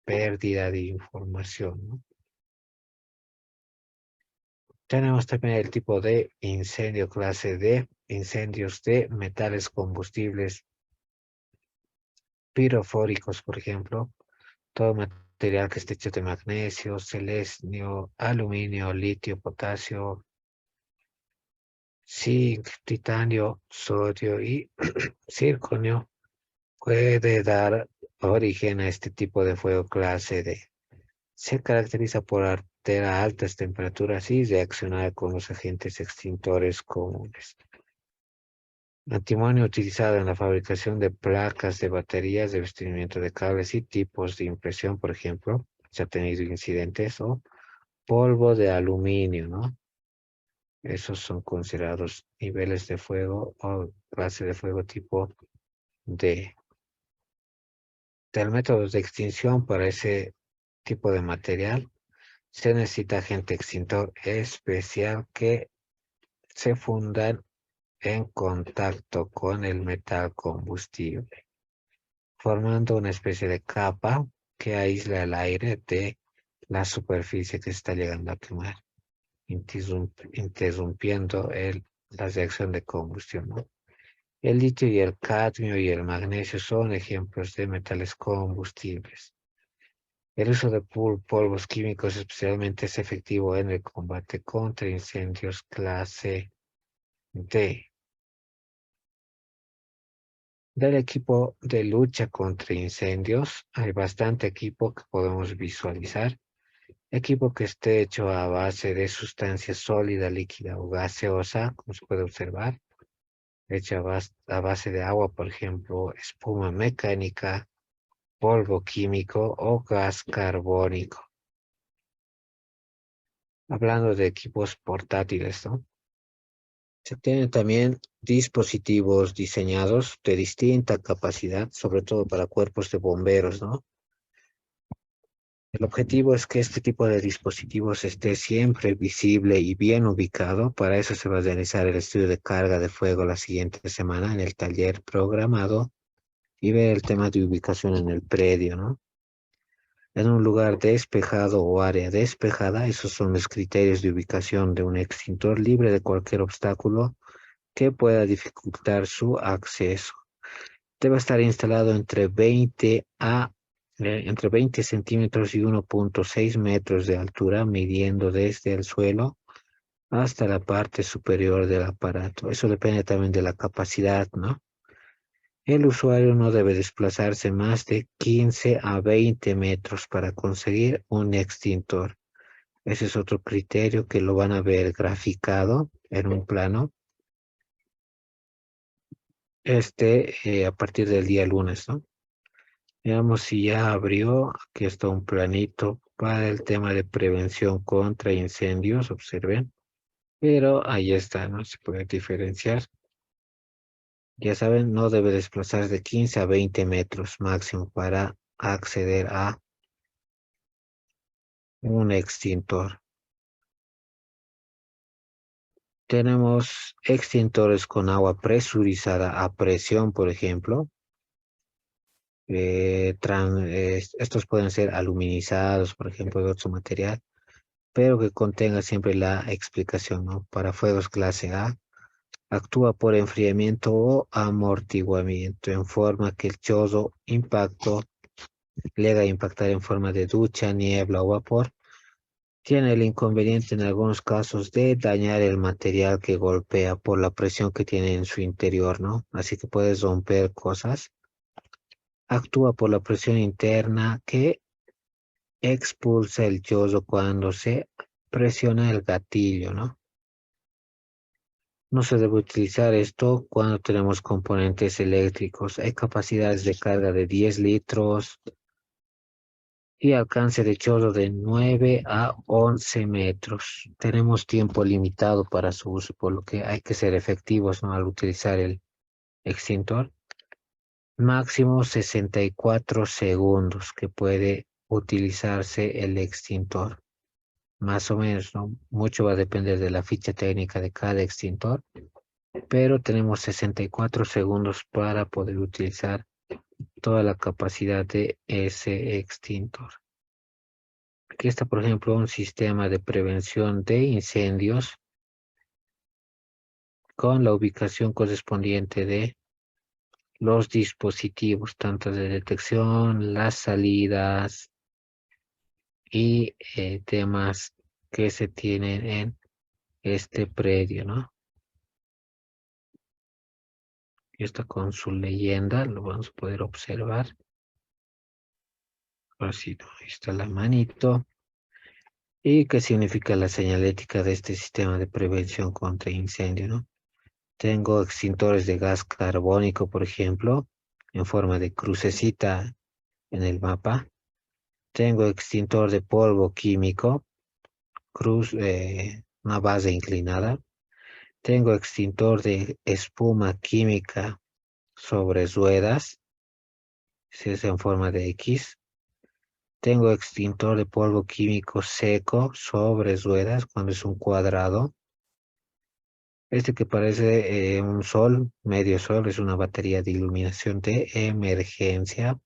pérdida de información, ¿no? Tenemos también el tipo de incendio clase D, incendios de metales combustibles pirofóricos, por ejemplo, todo material que esté hecho de magnesio, selenio, aluminio, litio, potasio, zinc, titanio, sodio y circonio puede dar origen a este tipo de fuego clase D. Se caracteriza por arder a altas temperaturas y reaccionar con los agentes extintores comunes. Antimonio utilizado en la fabricación de placas de baterías, de revestimiento de cables y tipos de impresión, por ejemplo, se ha tenido incidentes, o polvo de aluminio, ¿no? Esos son considerados niveles de fuego o clase de fuego tipo D. Del método de extinción para ese tipo de material, se necesita agente extintor especial que se fundan en contacto con el metal combustible, formando una especie de capa que aísla el aire de la superficie que se está llegando a quemar, interrumpiendo la reacción de combustión, ¿no? El litio y el cadmio y el magnesio son ejemplos de metales combustibles. El uso de polvos químicos especialmente es efectivo en el combate contra incendios clase D. Del equipo de lucha contra incendios, hay bastante equipo que podemos visualizar. Equipo que esté hecho a base de sustancia sólida, líquida o gaseosa, como se puede observar. Hecha a base de agua, por ejemplo, espuma mecánica, polvo químico o gas carbónico. Hablando de equipos portátiles, ¿no? Se tienen también dispositivos diseñados de distinta capacidad, sobre todo para cuerpos de bomberos, ¿no? El objetivo es que este tipo de dispositivos esté siempre visible y bien ubicado. Para eso se va a realizar el estudio de carga de fuego la siguiente semana en el taller programado y ver el tema de ubicación en el predio, ¿no? En un lugar despejado o área despejada, esos son los criterios de ubicación de un extintor libre de cualquier obstáculo que pueda dificultar su acceso. Debe estar instalado entre 20 centímetros y 1,6 metros de altura, midiendo desde el suelo hasta la parte superior del aparato. Eso depende también de la capacidad, ¿no? El usuario no debe desplazarse más de 15 a 20 metros para conseguir un extintor. Ese es otro criterio que lo van a ver graficado en un plano. A partir del día lunes, ¿no? Veamos si ya abrió. Aquí está un planito para el tema de prevención contra incendios, observen. Pero ahí está, ¿no? Se puede diferenciar. Ya saben, no debe desplazarse de 15 a 20 metros máximo para acceder a un extintor. Tenemos extintores con agua presurizada a presión, por ejemplo. Estos pueden ser aluminizados, por ejemplo, de otro material, pero que contenga siempre la explicación, ¿no? Para fuegos clase A, actúa por enfriamiento o amortiguamiento, en forma que el chorro impacto le haga impactar en forma de ducha, niebla o vapor. Tiene el inconveniente en algunos casos de dañar el material que golpea por la presión que tiene en su interior, ¿no? Así que puedes romper cosas. Actúa por la presión interna que expulsa el chorro cuando se presiona el gatillo, ¿no? No se debe utilizar esto cuando tenemos componentes eléctricos. Hay capacidades de carga de 10 litros y alcance de chorro de 9 a 11 metros. Tenemos tiempo limitado para su uso, por lo que hay que ser efectivos, ¿no? Al utilizar el extintor. Máximo 64 segundos que puede utilizarse el extintor. Más o menos, ¿no? Mucho va a depender de la ficha técnica de cada extintor, pero tenemos 64 segundos para poder utilizar toda la capacidad de ese extintor. Aquí está, por ejemplo, un sistema de prevención de incendios con la ubicación correspondiente de los dispositivos, tanto de detección, las salidas y temas que se tienen en este predio, ¿no? Está con su leyenda, lo vamos a poder observar. Así, ¿no? Ahí está la manito. ¿Y qué significa la señalética de este sistema de prevención contra incendio, no? Tengo extintores de gas carbónico, por ejemplo, en forma de crucecita en el mapa. Tengo extintor de polvo químico, una base inclinada. Tengo extintor de espuma química sobre ruedas, si es en forma de X. Tengo extintor de polvo químico seco sobre ruedas cuando es un cuadrado. Este que parece un sol, medio sol, es una batería de iluminación de emergencia.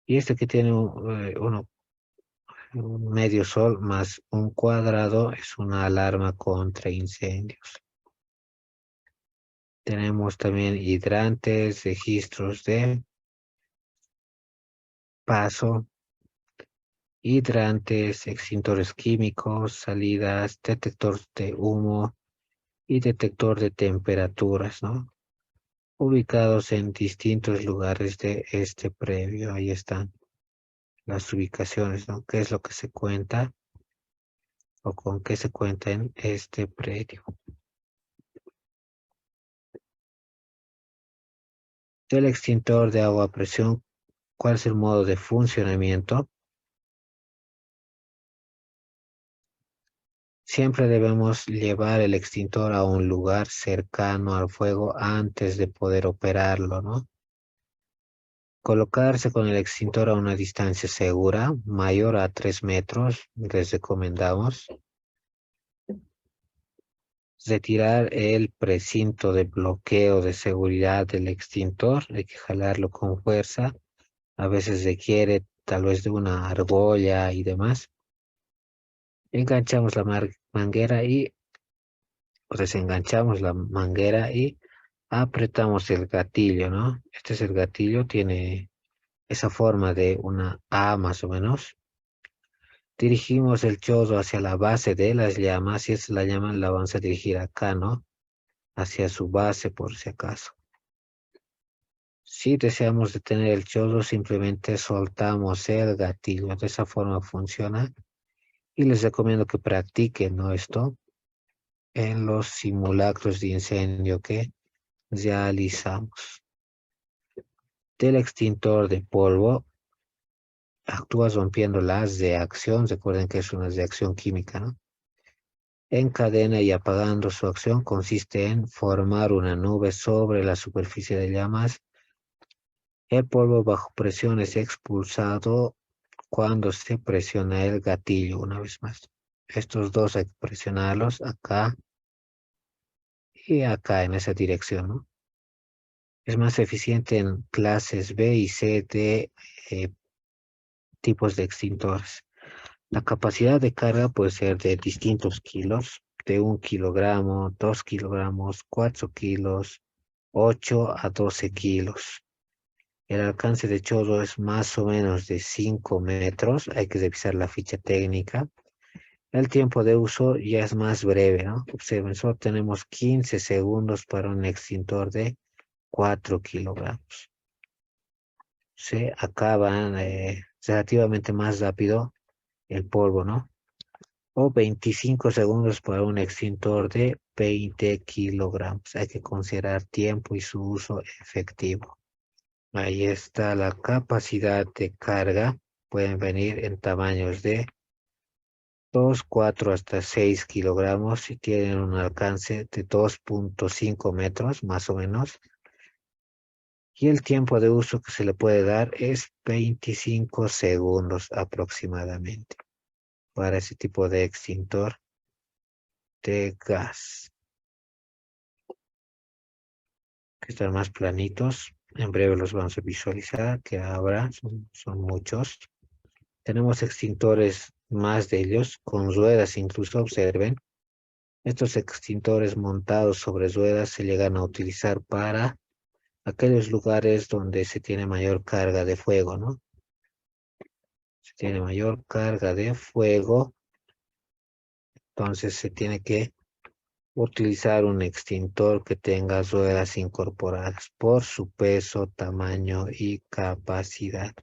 Y este que tiene un medio sol más un cuadrado es una alarma contra incendios. Tenemos también hidrantes, registros de paso, hidrantes, extintores químicos, salidas, detector de humo y detector de temperaturas, ¿no? Ubicados en distintos lugares de este predio. Ahí están las ubicaciones, ¿no? ¿Qué es lo que se cuenta o con qué se cuenta en este predio? Del extintor de agua a presión, ¿cuál es el modo de funcionamiento? Siempre debemos llevar el extintor a un lugar cercano al fuego antes de poder operarlo, ¿no? Colocarse con el extintor a una distancia segura, mayor a 3 metros, les recomendamos. Retirar el precinto de bloqueo de seguridad del extintor, hay que jalarlo con fuerza. A veces requiere tal vez de una argolla y demás. Enganchamos la manguera y desenganchamos la manguera y apretamos el gatillo, ¿no? Este es el gatillo, tiene esa forma de una A más o menos. Dirigimos el chozo hacia la base de las llamas y esta la llama la vamos a dirigir acá, ¿no? Hacia su base por si acaso. Si deseamos detener el chozo, simplemente soltamos el gatillo. De esa forma funciona. Y les recomiendo que practiquen, ¿no? Esto en los simulacros de incendio que realizamos. Del extintor de polvo, actúas rompiendo las de acción. Recuerden que es una reacción química, ¿no? Encadena y apagando su acción consiste en formar una nube sobre la superficie de llamas. El polvo bajo presión es expulsado cuando se presiona el gatillo una vez más. Estos dos hay que presionarlos acá y acá en esa dirección, ¿no? Es más eficiente en clases B y C de eh, tipos de extintores. La capacidad de carga puede ser de distintos kilos, de 1 kilogramo, 2 kilogramos, 4 kilos, 8 a 12 kilos. El alcance de chorro es más o menos de 5 metros. Hay que revisar la ficha técnica. El tiempo de uso ya es más breve, ¿no? Observen, solo tenemos 15 segundos para un extintor de 4 kilogramos. Se acaban relativamente más rápido el polvo, ¿no? O 25 segundos para un extintor de 20 kilogramos. Hay que considerar tiempo y su uso efectivo. Ahí está la capacidad de carga. Pueden venir en tamaños de 2, 4 hasta 6 kilogramos y tienen un alcance de 2.5 metros más o menos. Y el tiempo de uso que se le puede dar es 25 segundos aproximadamente para ese tipo de extintor de gas. Que están más planitos. En breve los vamos a visualizar, que ahora son muchos. Tenemos extintores, más de ellos, con ruedas incluso, observen. Estos extintores montados sobre ruedas se llegan a utilizar para aquellos lugares donde se tiene mayor carga de fuego, ¿no? Se tiene mayor carga de fuego, entonces se tiene que utilizar un extintor que tenga ruedas incorporadas por su peso, tamaño y capacidad.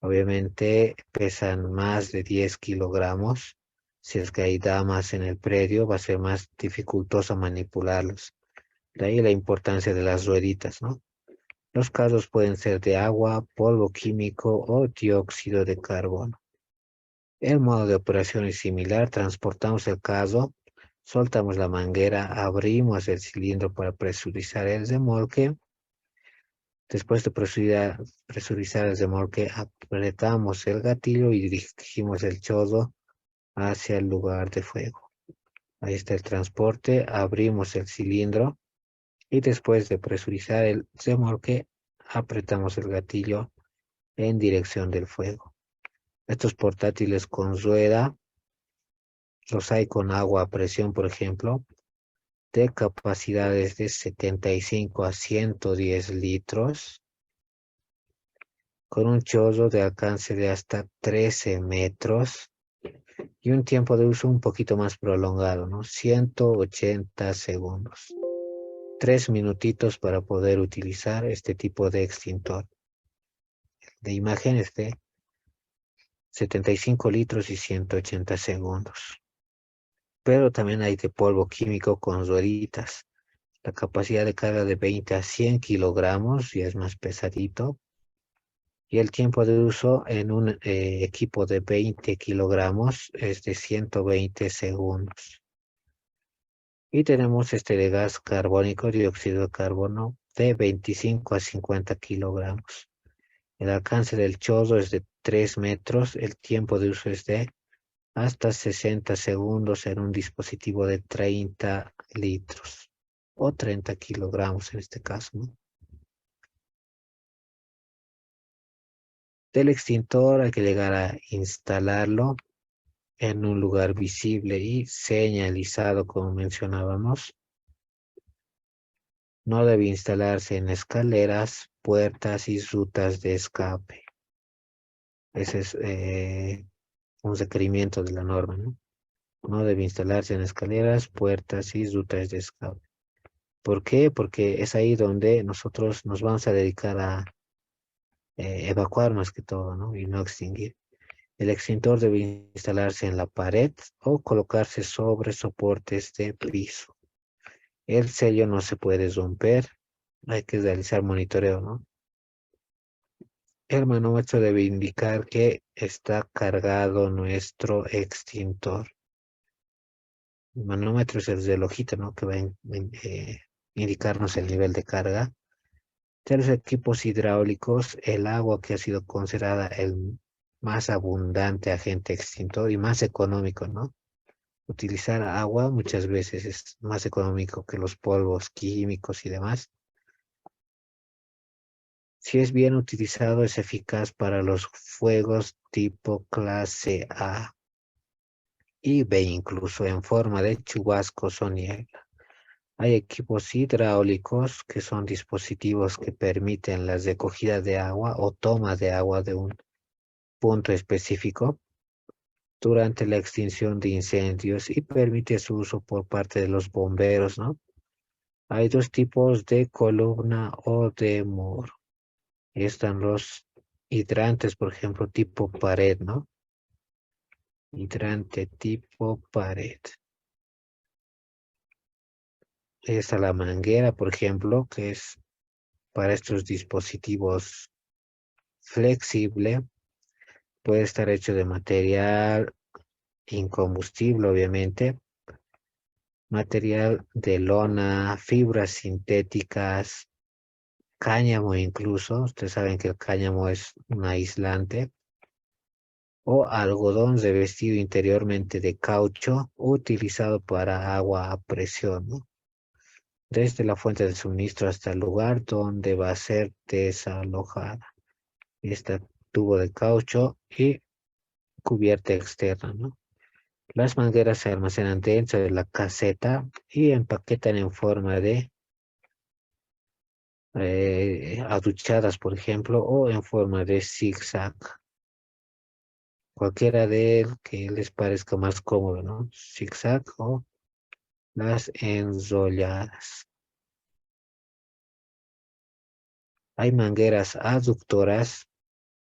Obviamente pesan más de 10 kilogramos. Si es que hay damas en el predio, va a ser más dificultoso manipularlos. De ahí la importancia de las rueditas, ¿no? Los casos pueden ser de agua, polvo químico o dióxido de carbono. El modo de operación es similar. Transportamos el caso, soltamos la manguera, abrimos el cilindro para presurizar el remolque. Después de presurizar el remolque, apretamos el gatillo y dirigimos el chozo hacia el lugar de fuego. Ahí está el transporte, abrimos el cilindro y después de presurizar el remolque, apretamos el gatillo en dirección del fuego. Estos portátiles con rueda, los hay con agua a presión, por ejemplo, de capacidades de 75 a 110 litros, con un chorro de alcance de hasta 13 metros y un tiempo de uso un poquito más prolongado, ¿no? 180 segundos. 3 minutitos para poder utilizar este tipo de extintor. De imágenes de 75 litros y 180 segundos. Pero también hay de polvo químico con rueditas. La capacidad de carga de 20 a 100 kilogramos, y es más pesadito. Y el tiempo de uso en un equipo de 20 kilogramos es de 120 segundos. Y tenemos este de gas carbónico, dióxido de carbono, de 25 a 50 kilogramos. El alcance del chorro es de 3 metros. El tiempo de uso es de hasta 60 segundos en un dispositivo de 30 litros o 30 kilogramos en este caso, ¿no? Del extintor hay que llegar a instalarlo. en un lugar visible y señalizado, como mencionábamos. No debe instalarse en escaleras, puertas y rutas de escape. Ese es un requerimiento de la norma, ¿no? No debe instalarse en escaleras, puertas y rutas de escape. ¿Por qué? Porque es ahí donde nosotros nos vamos a dedicar a evacuar más que todo, ¿no? Y no extinguir. El extintor debe instalarse en la pared o colocarse sobre soportes de piso. El sello no se puede romper. Hay que realizar monitoreo, ¿no? El manómetro debe indicar que está cargado nuestro extintor. El manómetro es el relojito, ¿no? Que va a indicarnos el nivel de carga. De los equipos hidráulicos, el agua que ha sido considerada el más abundante agente extintor y más económico, ¿no? Utilizar agua muchas veces es más económico que los polvos químicos y demás. Si es bien utilizado, es eficaz para los fuegos tipo clase A y B, incluso en forma de chubascos o niebla. Hay equipos hidráulicos que son dispositivos que permiten la recogida de agua o toma de agua de un punto específico durante la extinción de incendios y permite su uso por parte de los bomberos, ¿no? Hay dos tipos de columna o de muro. Están los hidrantes, por ejemplo, tipo pared, ¿no? Hidrante tipo pared. Está la manguera, por ejemplo, que es para estos dispositivos flexible. Puede estar hecho de material incombustible, obviamente. Material de lona, fibras sintéticas, cáñamo incluso. Ustedes saben que el cáñamo es un aislante. O algodón revestido interiormente de caucho utilizado para agua a presión, ¿no? Desde la fuente de suministro hasta el lugar donde va a ser desalojada. Este tubo de caucho y cubierta externa, ¿no? Las mangueras se almacenan dentro de la caseta y empaquetan en forma de aduchadas, por ejemplo, o en forma de zigzag. Cualquiera de él que les parezca más cómodo, ¿no? Zigzag o las enrolladas. Hay mangueras aductoras,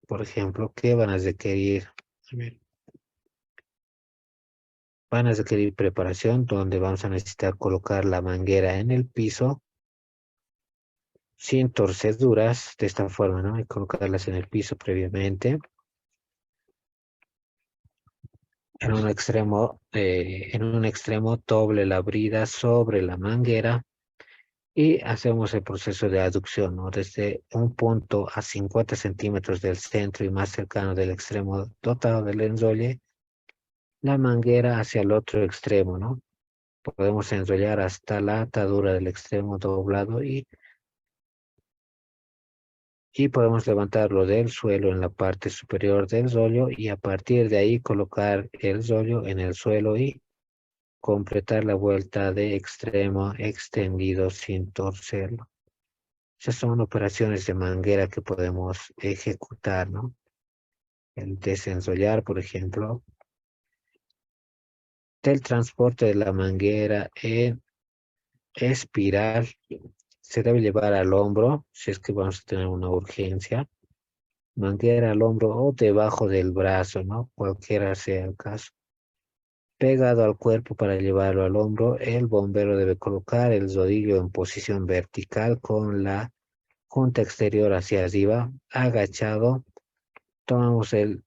por ejemplo, que van a requerir preparación donde vamos a necesitar colocar la manguera en el piso sin torceduras, de esta forma, ¿no? Hay que colocarlas en el piso previamente. En un extremo doble la brida sobre la manguera y hacemos el proceso de aducción, ¿no? Desde un punto a 50 centímetros del centro y más cercano del extremo dotado del enrolle, la manguera hacia el otro extremo, ¿no? Podemos enrollar hasta la atadura del extremo doblado y podemos levantarlo del suelo en la parte superior del rollo y a partir de ahí colocar el rollo en el suelo y completar la vuelta de extremo extendido sin torcerlo. Esas son operaciones de manguera que podemos ejecutar, ¿no? El desenrollar, por ejemplo, del transporte de la manguera en espiral se debe llevar al hombro, si es que vamos a tener una urgencia, manguera al hombro o debajo del brazo, ¿no? Cualquiera sea el caso. Pegado al cuerpo para llevarlo al hombro, el bombero debe colocar el rodillo en posición vertical con la junta exterior hacia arriba, agachado. Tomamos el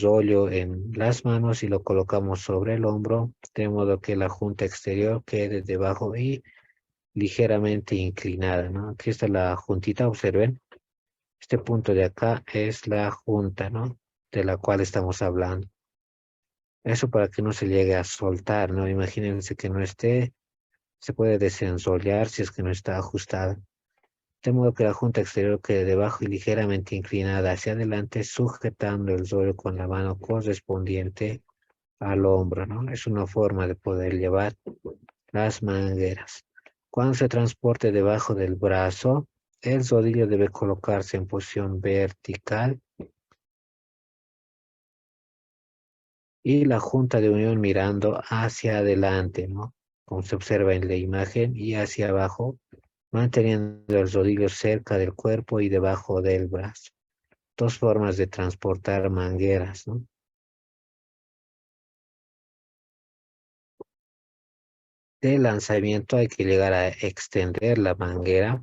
rollo en las manos y lo colocamos sobre el hombro, de modo que la junta exterior quede debajo y ligeramente inclinada, ¿no? Aquí está la juntita, observen. Este punto de acá es la junta, ¿no? De la cual estamos hablando. Eso para que no se llegue a soltar, ¿no? Imagínense que no esté, se puede desenrollar si es que no está ajustada. De modo que la junta exterior quede debajo y ligeramente inclinada hacia adelante, sujetando el rollo con la mano correspondiente al hombro, ¿no? Es una forma de poder llevar las mangueras. Cuando se transporte debajo del brazo, el rodillo debe colocarse en posición vertical y la junta de unión mirando hacia adelante, ¿no? Como se observa en la imagen, y hacia abajo, manteniendo el rodillo cerca del cuerpo y debajo del brazo. Dos formas de transportar mangueras, ¿no? De lanzamiento hay que llegar a extender la manguera.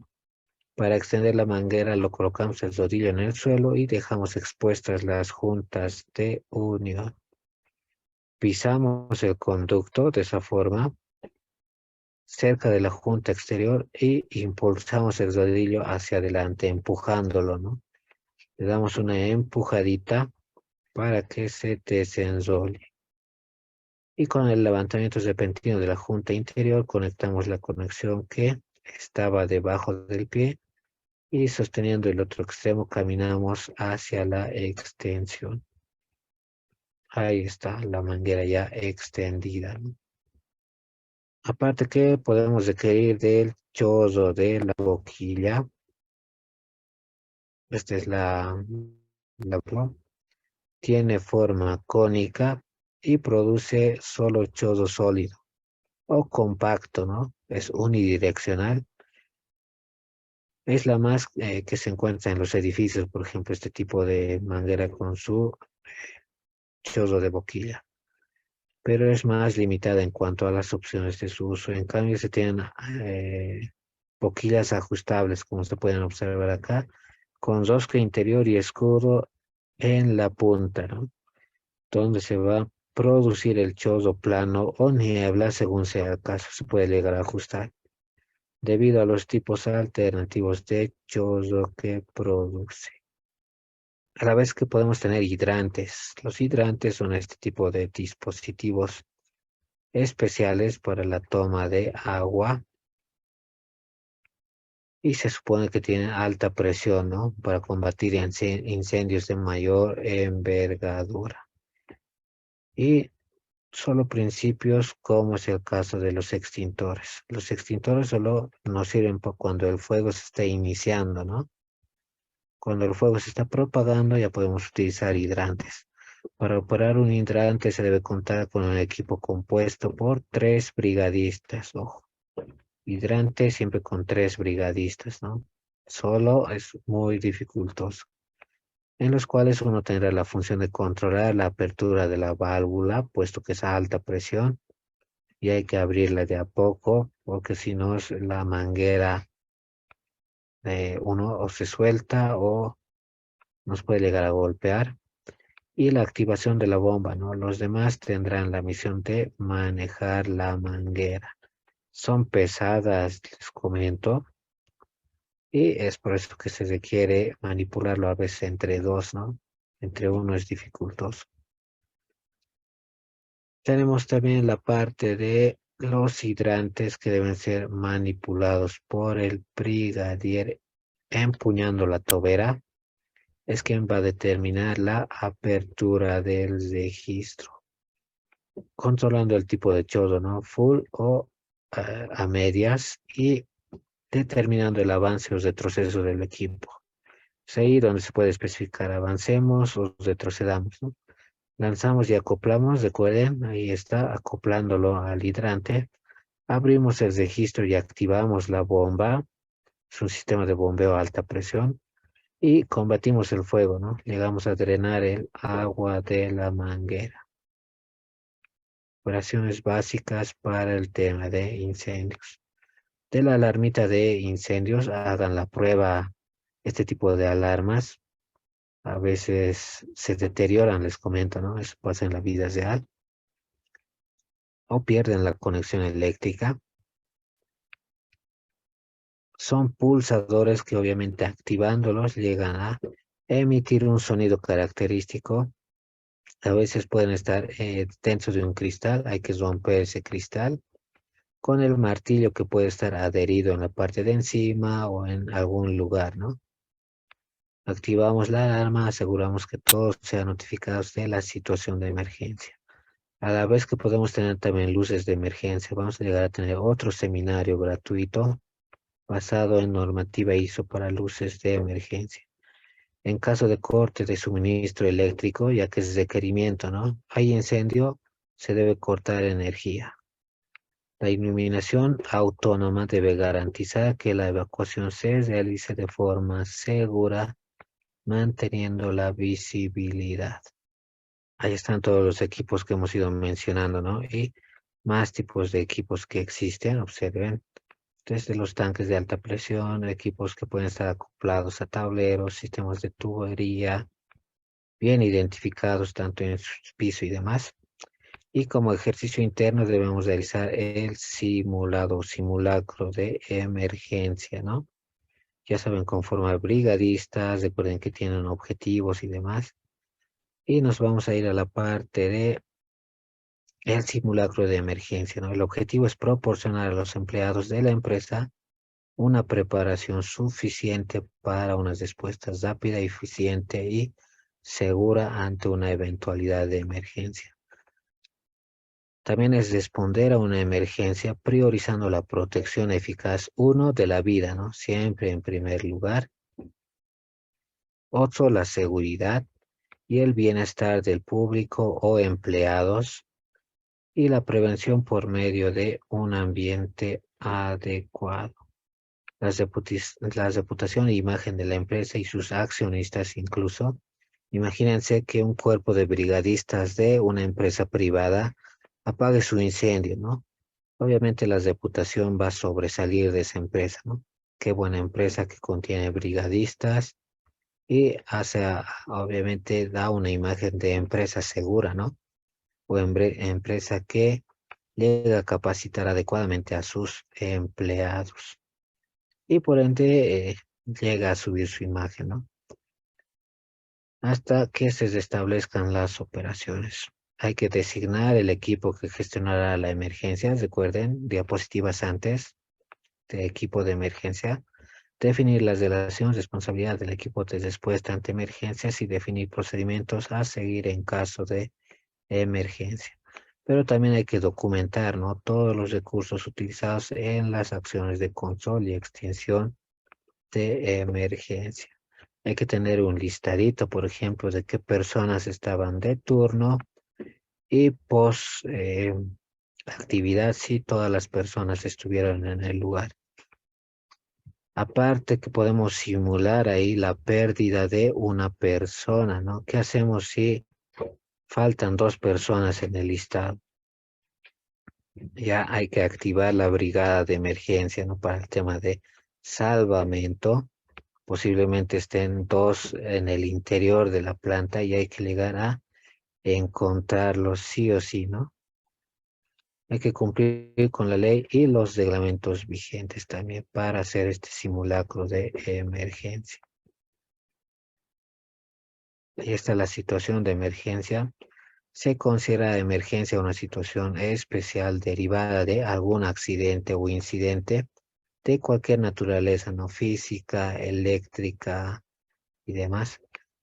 Para extender la manguera lo colocamos el rodillo en el suelo y dejamos expuestas las juntas de unión. Pisamos el conducto de esa forma cerca de la junta exterior y impulsamos el rodillo hacia adelante, empujándolo, ¿no? Le damos una empujadita para que se desenrole. Y con el levantamiento repentino de la junta interior conectamos la conexión que estaba debajo del pie y sosteniendo el otro extremo caminamos hacia la extensión. Ahí está la manguera ya extendida, ¿no? Aparte que podemos requerir del chorro de la boquilla. Esta es la tiene forma cónica y produce solo chorro sólido o compacto, ¿no? Es unidireccional. Es la más que se encuentra en los edificios, por ejemplo, este tipo de manguera con su chorro de boquilla. Pero es más limitada en cuanto a las opciones de su uso. En cambio, se tienen boquillas ajustables, como se pueden observar acá, con rosca interior y escudo en la punta, ¿no? Donde se va a producir el chorro plano o niebla, según sea el caso, se puede llegar a ajustar, debido a los tipos alternativos de chorro que produce. A la vez que podemos tener hidrantes. Los hidrantes son este tipo de dispositivos especiales para la toma de agua y se supone que tienen alta presión, ¿no? Para combatir incendios de mayor envergadura. Y solo principios como es el caso de los extintores. Los extintores solo nos sirven para cuando el fuego se está iniciando, ¿no? Cuando el fuego se está propagando ya podemos utilizar hidrantes. Para operar un hidrante se debe contar con un equipo compuesto por 3 brigadistas. Ojo, hidrante siempre con 3 brigadistas, ¿no? Solo es muy dificultoso. En los cuales uno tendrá la función de controlar la apertura de la válvula, puesto que es a alta presión, y hay que abrirla de a poco, porque si no la manguera uno o se suelta o nos puede llegar a golpear. Y la activación de la bomba, ¿no? Los demás tendrán la misión de manejar la manguera. Son pesadas, les comento, y es por eso que se requiere manipularlo a veces entre dos, ¿no? Entre uno es dificultoso. Tenemos también la parte de los hidrantes que deben ser manipulados por el brigadier empuñando la tobera. Es quien va a determinar la apertura del registro, controlando el tipo de chorro, ¿no? Full o a medias y determinando el avance o retroceso del equipo. Es ahí donde se puede especificar avancemos o retrocedamos, ¿no? Lanzamos y acoplamos, recuerden, ahí está, acoplándolo al hidrante. Abrimos el registro y activamos la bomba. Es un sistema de bombeo a alta presión. Y combatimos el fuego, ¿no? Llegamos a drenar el agua de la manguera. Operaciones básicas para el tema de incendios. De la alarmita de incendios, hagan la prueba, este tipo de alarmas. A veces se deterioran, les comento, ¿no? Eso pasa en la vida real. O pierden la conexión eléctrica. Son pulsadores que obviamente activándolos llegan a emitir un sonido característico. A veces pueden estar dentro de un cristal, hay que romper ese cristal con el martillo que puede estar adherido en la parte de encima o en algún lugar, ¿no? Activamos la alarma, aseguramos que todos sean notificados de la situación de emergencia. A la vez que podemos tener también luces de emergencia, vamos a llegar a tener otro seminario gratuito basado en normativa ISO para luces de emergencia. En caso de corte de suministro eléctrico, ya que es requerimiento, ¿no? Hay incendio, se debe cortar energía. La iluminación autónoma debe garantizar que la evacuación se realice de forma segura, manteniendo la visibilidad. Ahí están todos los equipos que hemos ido mencionando, ¿no? Y más tipos de equipos que existen, observen, desde los tanques de alta presión, equipos que pueden estar acoplados a tableros, sistemas de tubería, bien identificados tanto en su piso y demás. Y como ejercicio interno debemos realizar el simulado, simulacro de emergencia, ¿no? Ya saben, conformar brigadistas, recuerden que tienen objetivos y demás. Y nos vamos a ir a la parte de el simulacro de emergencia, ¿no? El objetivo es proporcionar a los empleados de la empresa una preparación suficiente para una respuesta rápida, eficiente y segura ante una eventualidad de emergencia. También es responder a una emergencia priorizando la protección eficaz, uno, de la vida, ¿no? Siempre en primer lugar. Otro, la seguridad y el bienestar del público o empleados. Y la prevención por medio de un ambiente adecuado. La reputación e imagen de la empresa y sus accionistas incluso. Imagínense que un cuerpo de brigadistas de una empresa privada apague su incendio, ¿no? Obviamente la reputación va a sobresalir de esa empresa, ¿no? Qué buena empresa que contiene brigadistas y obviamente da una imagen de empresa segura, ¿no? O empresa que llega a capacitar adecuadamente a sus empleados y por ende llega a subir su imagen, ¿no? Hasta que se restablezcan las operaciones. Hay que designar el equipo que gestionará la emergencia. Recuerden, diapositivas antes de equipo de emergencia. Definir las relaciones, responsabilidad del equipo de respuesta ante emergencias y definir procedimientos a seguir en caso de emergencia. Pero también hay que documentar, ¿no? Todos los recursos utilizados en las acciones de control y extinción de emergencia. Hay que tener un listadito, por ejemplo, de qué personas estaban de turno y post actividad si todas las personas estuvieron en el lugar. Aparte que podemos simular ahí la pérdida de una persona, ¿no? ¿Qué hacemos si faltan 2 personas en el listado? Ya hay que activar la brigada de emergencia, ¿no? Para el tema de salvamento. Posiblemente estén 2 en el interior de la planta y hay que llegar a encontrarlos sí o sí, ¿no? Hay que cumplir con la ley y los reglamentos vigentes también para hacer este simulacro de emergencia. Ahí está la situación de emergencia. Se considera emergencia una situación especial derivada de algún accidente o incidente de cualquier naturaleza, no física, eléctrica y demás,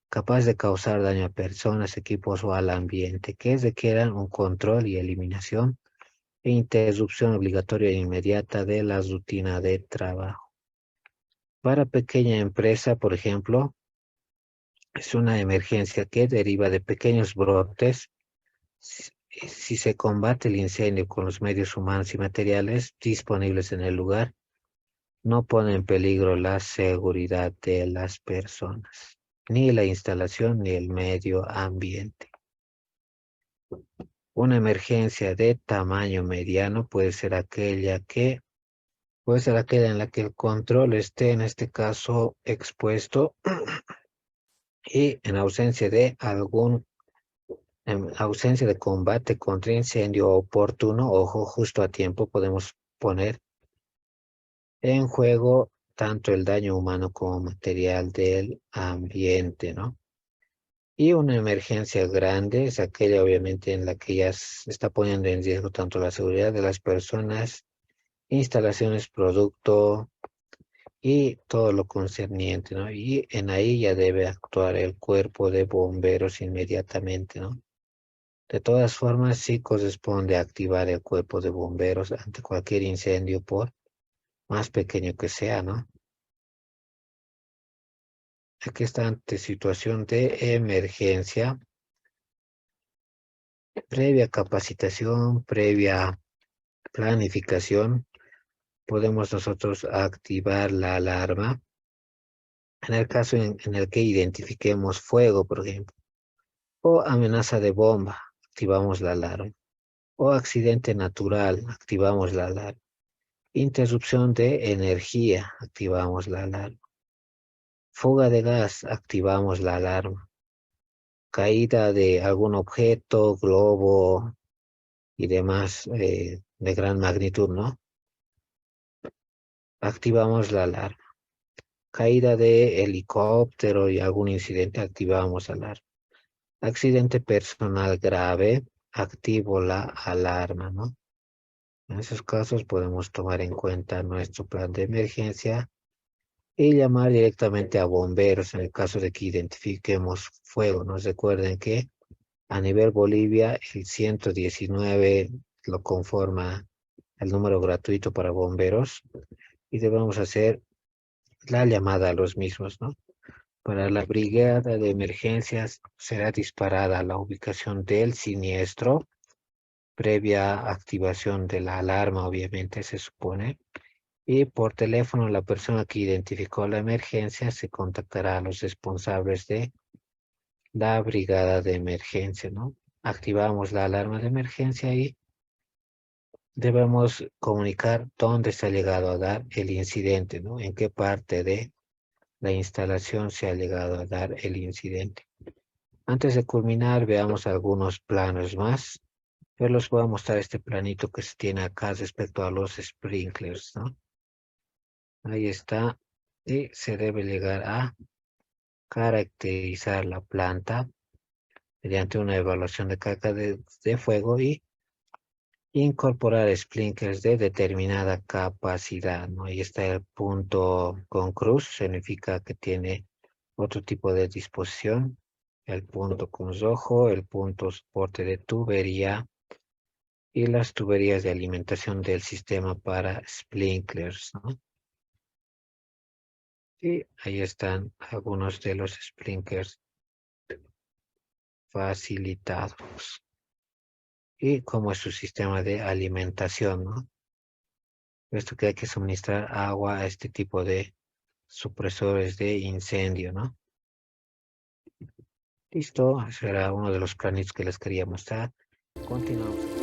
capaz de causar daño a personas, equipos o al ambiente, que requieran un control y eliminación e interrupción obligatoria e inmediata de la rutina de trabajo. Para pequeña empresa, por ejemplo, es una emergencia que deriva de pequeños brotes. Si se combate el incendio con los medios humanos y materiales disponibles en el lugar, no pone en peligro la seguridad de las personas, ni la instalación ni el medio ambiente. Una emergencia de tamaño mediano puede ser aquella en la que el control esté en este caso expuesto y en ausencia de combate contra incendio oportuno, ojo, justo a tiempo, podemos poner en juego tanto el daño humano como material del ambiente, ¿no? Y una emergencia grande es aquella obviamente en la que ya se está poniendo en riesgo tanto la seguridad de las personas, instalaciones, producto y todo lo concerniente, ¿no? Y en ahí ya debe actuar el cuerpo de bomberos inmediatamente, ¿no? De todas formas, sí corresponde activar el cuerpo de bomberos ante cualquier incendio, por más pequeño que sea, ¿no? Aquí está ante situación de emergencia, previa capacitación, previa planificación, podemos nosotros activar la alarma. En el caso en el que identifiquemos fuego, por ejemplo, o amenaza de bomba, activamos la alarma. O accidente natural, activamos la alarma. Interrupción de energía, activamos la alarma. Fuga de gas, activamos la alarma. Caída de algún objeto, globo y demás de gran magnitud, ¿no? Activamos la alarma. Caída de helicóptero y algún incidente, activamos la alarma. Accidente personal grave, activo la alarma, ¿no? En esos casos podemos tomar en cuenta nuestro plan de emergencia y llamar directamente a bomberos en el caso de que identifiquemos fuego. Nos recuerden que a nivel Bolivia el 119 lo conforma el número gratuito para bomberos y debemos hacer la llamada a los mismos, ¿no? Para la brigada de emergencias será disparada a la ubicación del siniestro, previa activación de la alarma, obviamente se supone. Y por teléfono, la persona que identificó la emergencia se contactará a los responsables de la brigada de emergencia, ¿no? Activamos la alarma de emergencia y debemos comunicar dónde se ha llegado a dar el incidente, ¿no? En qué parte de la instalación se ha llegado a dar el incidente. Antes de culminar, veamos algunos planos más. Yo les voy a mostrar este planito que se tiene acá respecto a los sprinklers, ¿no? Ahí está. Y se debe llegar a caracterizar la planta mediante una evaluación de carga de fuego y incorporar sprinklers de determinada capacidad, ¿no? Ahí está el punto con cruz, significa que tiene otro tipo de disposición. El punto con rojo, el punto soporte de tubería y las tuberías de alimentación del sistema para sprinklers, ¿no? Y ahí están algunos de los sprinklers facilitados. Y cómo es su sistema de alimentación, ¿no? Esto que hay que suministrar agua a este tipo de supresores de incendio, ¿no? Listo, ese era uno de los planitos que les quería mostrar. Continuamos.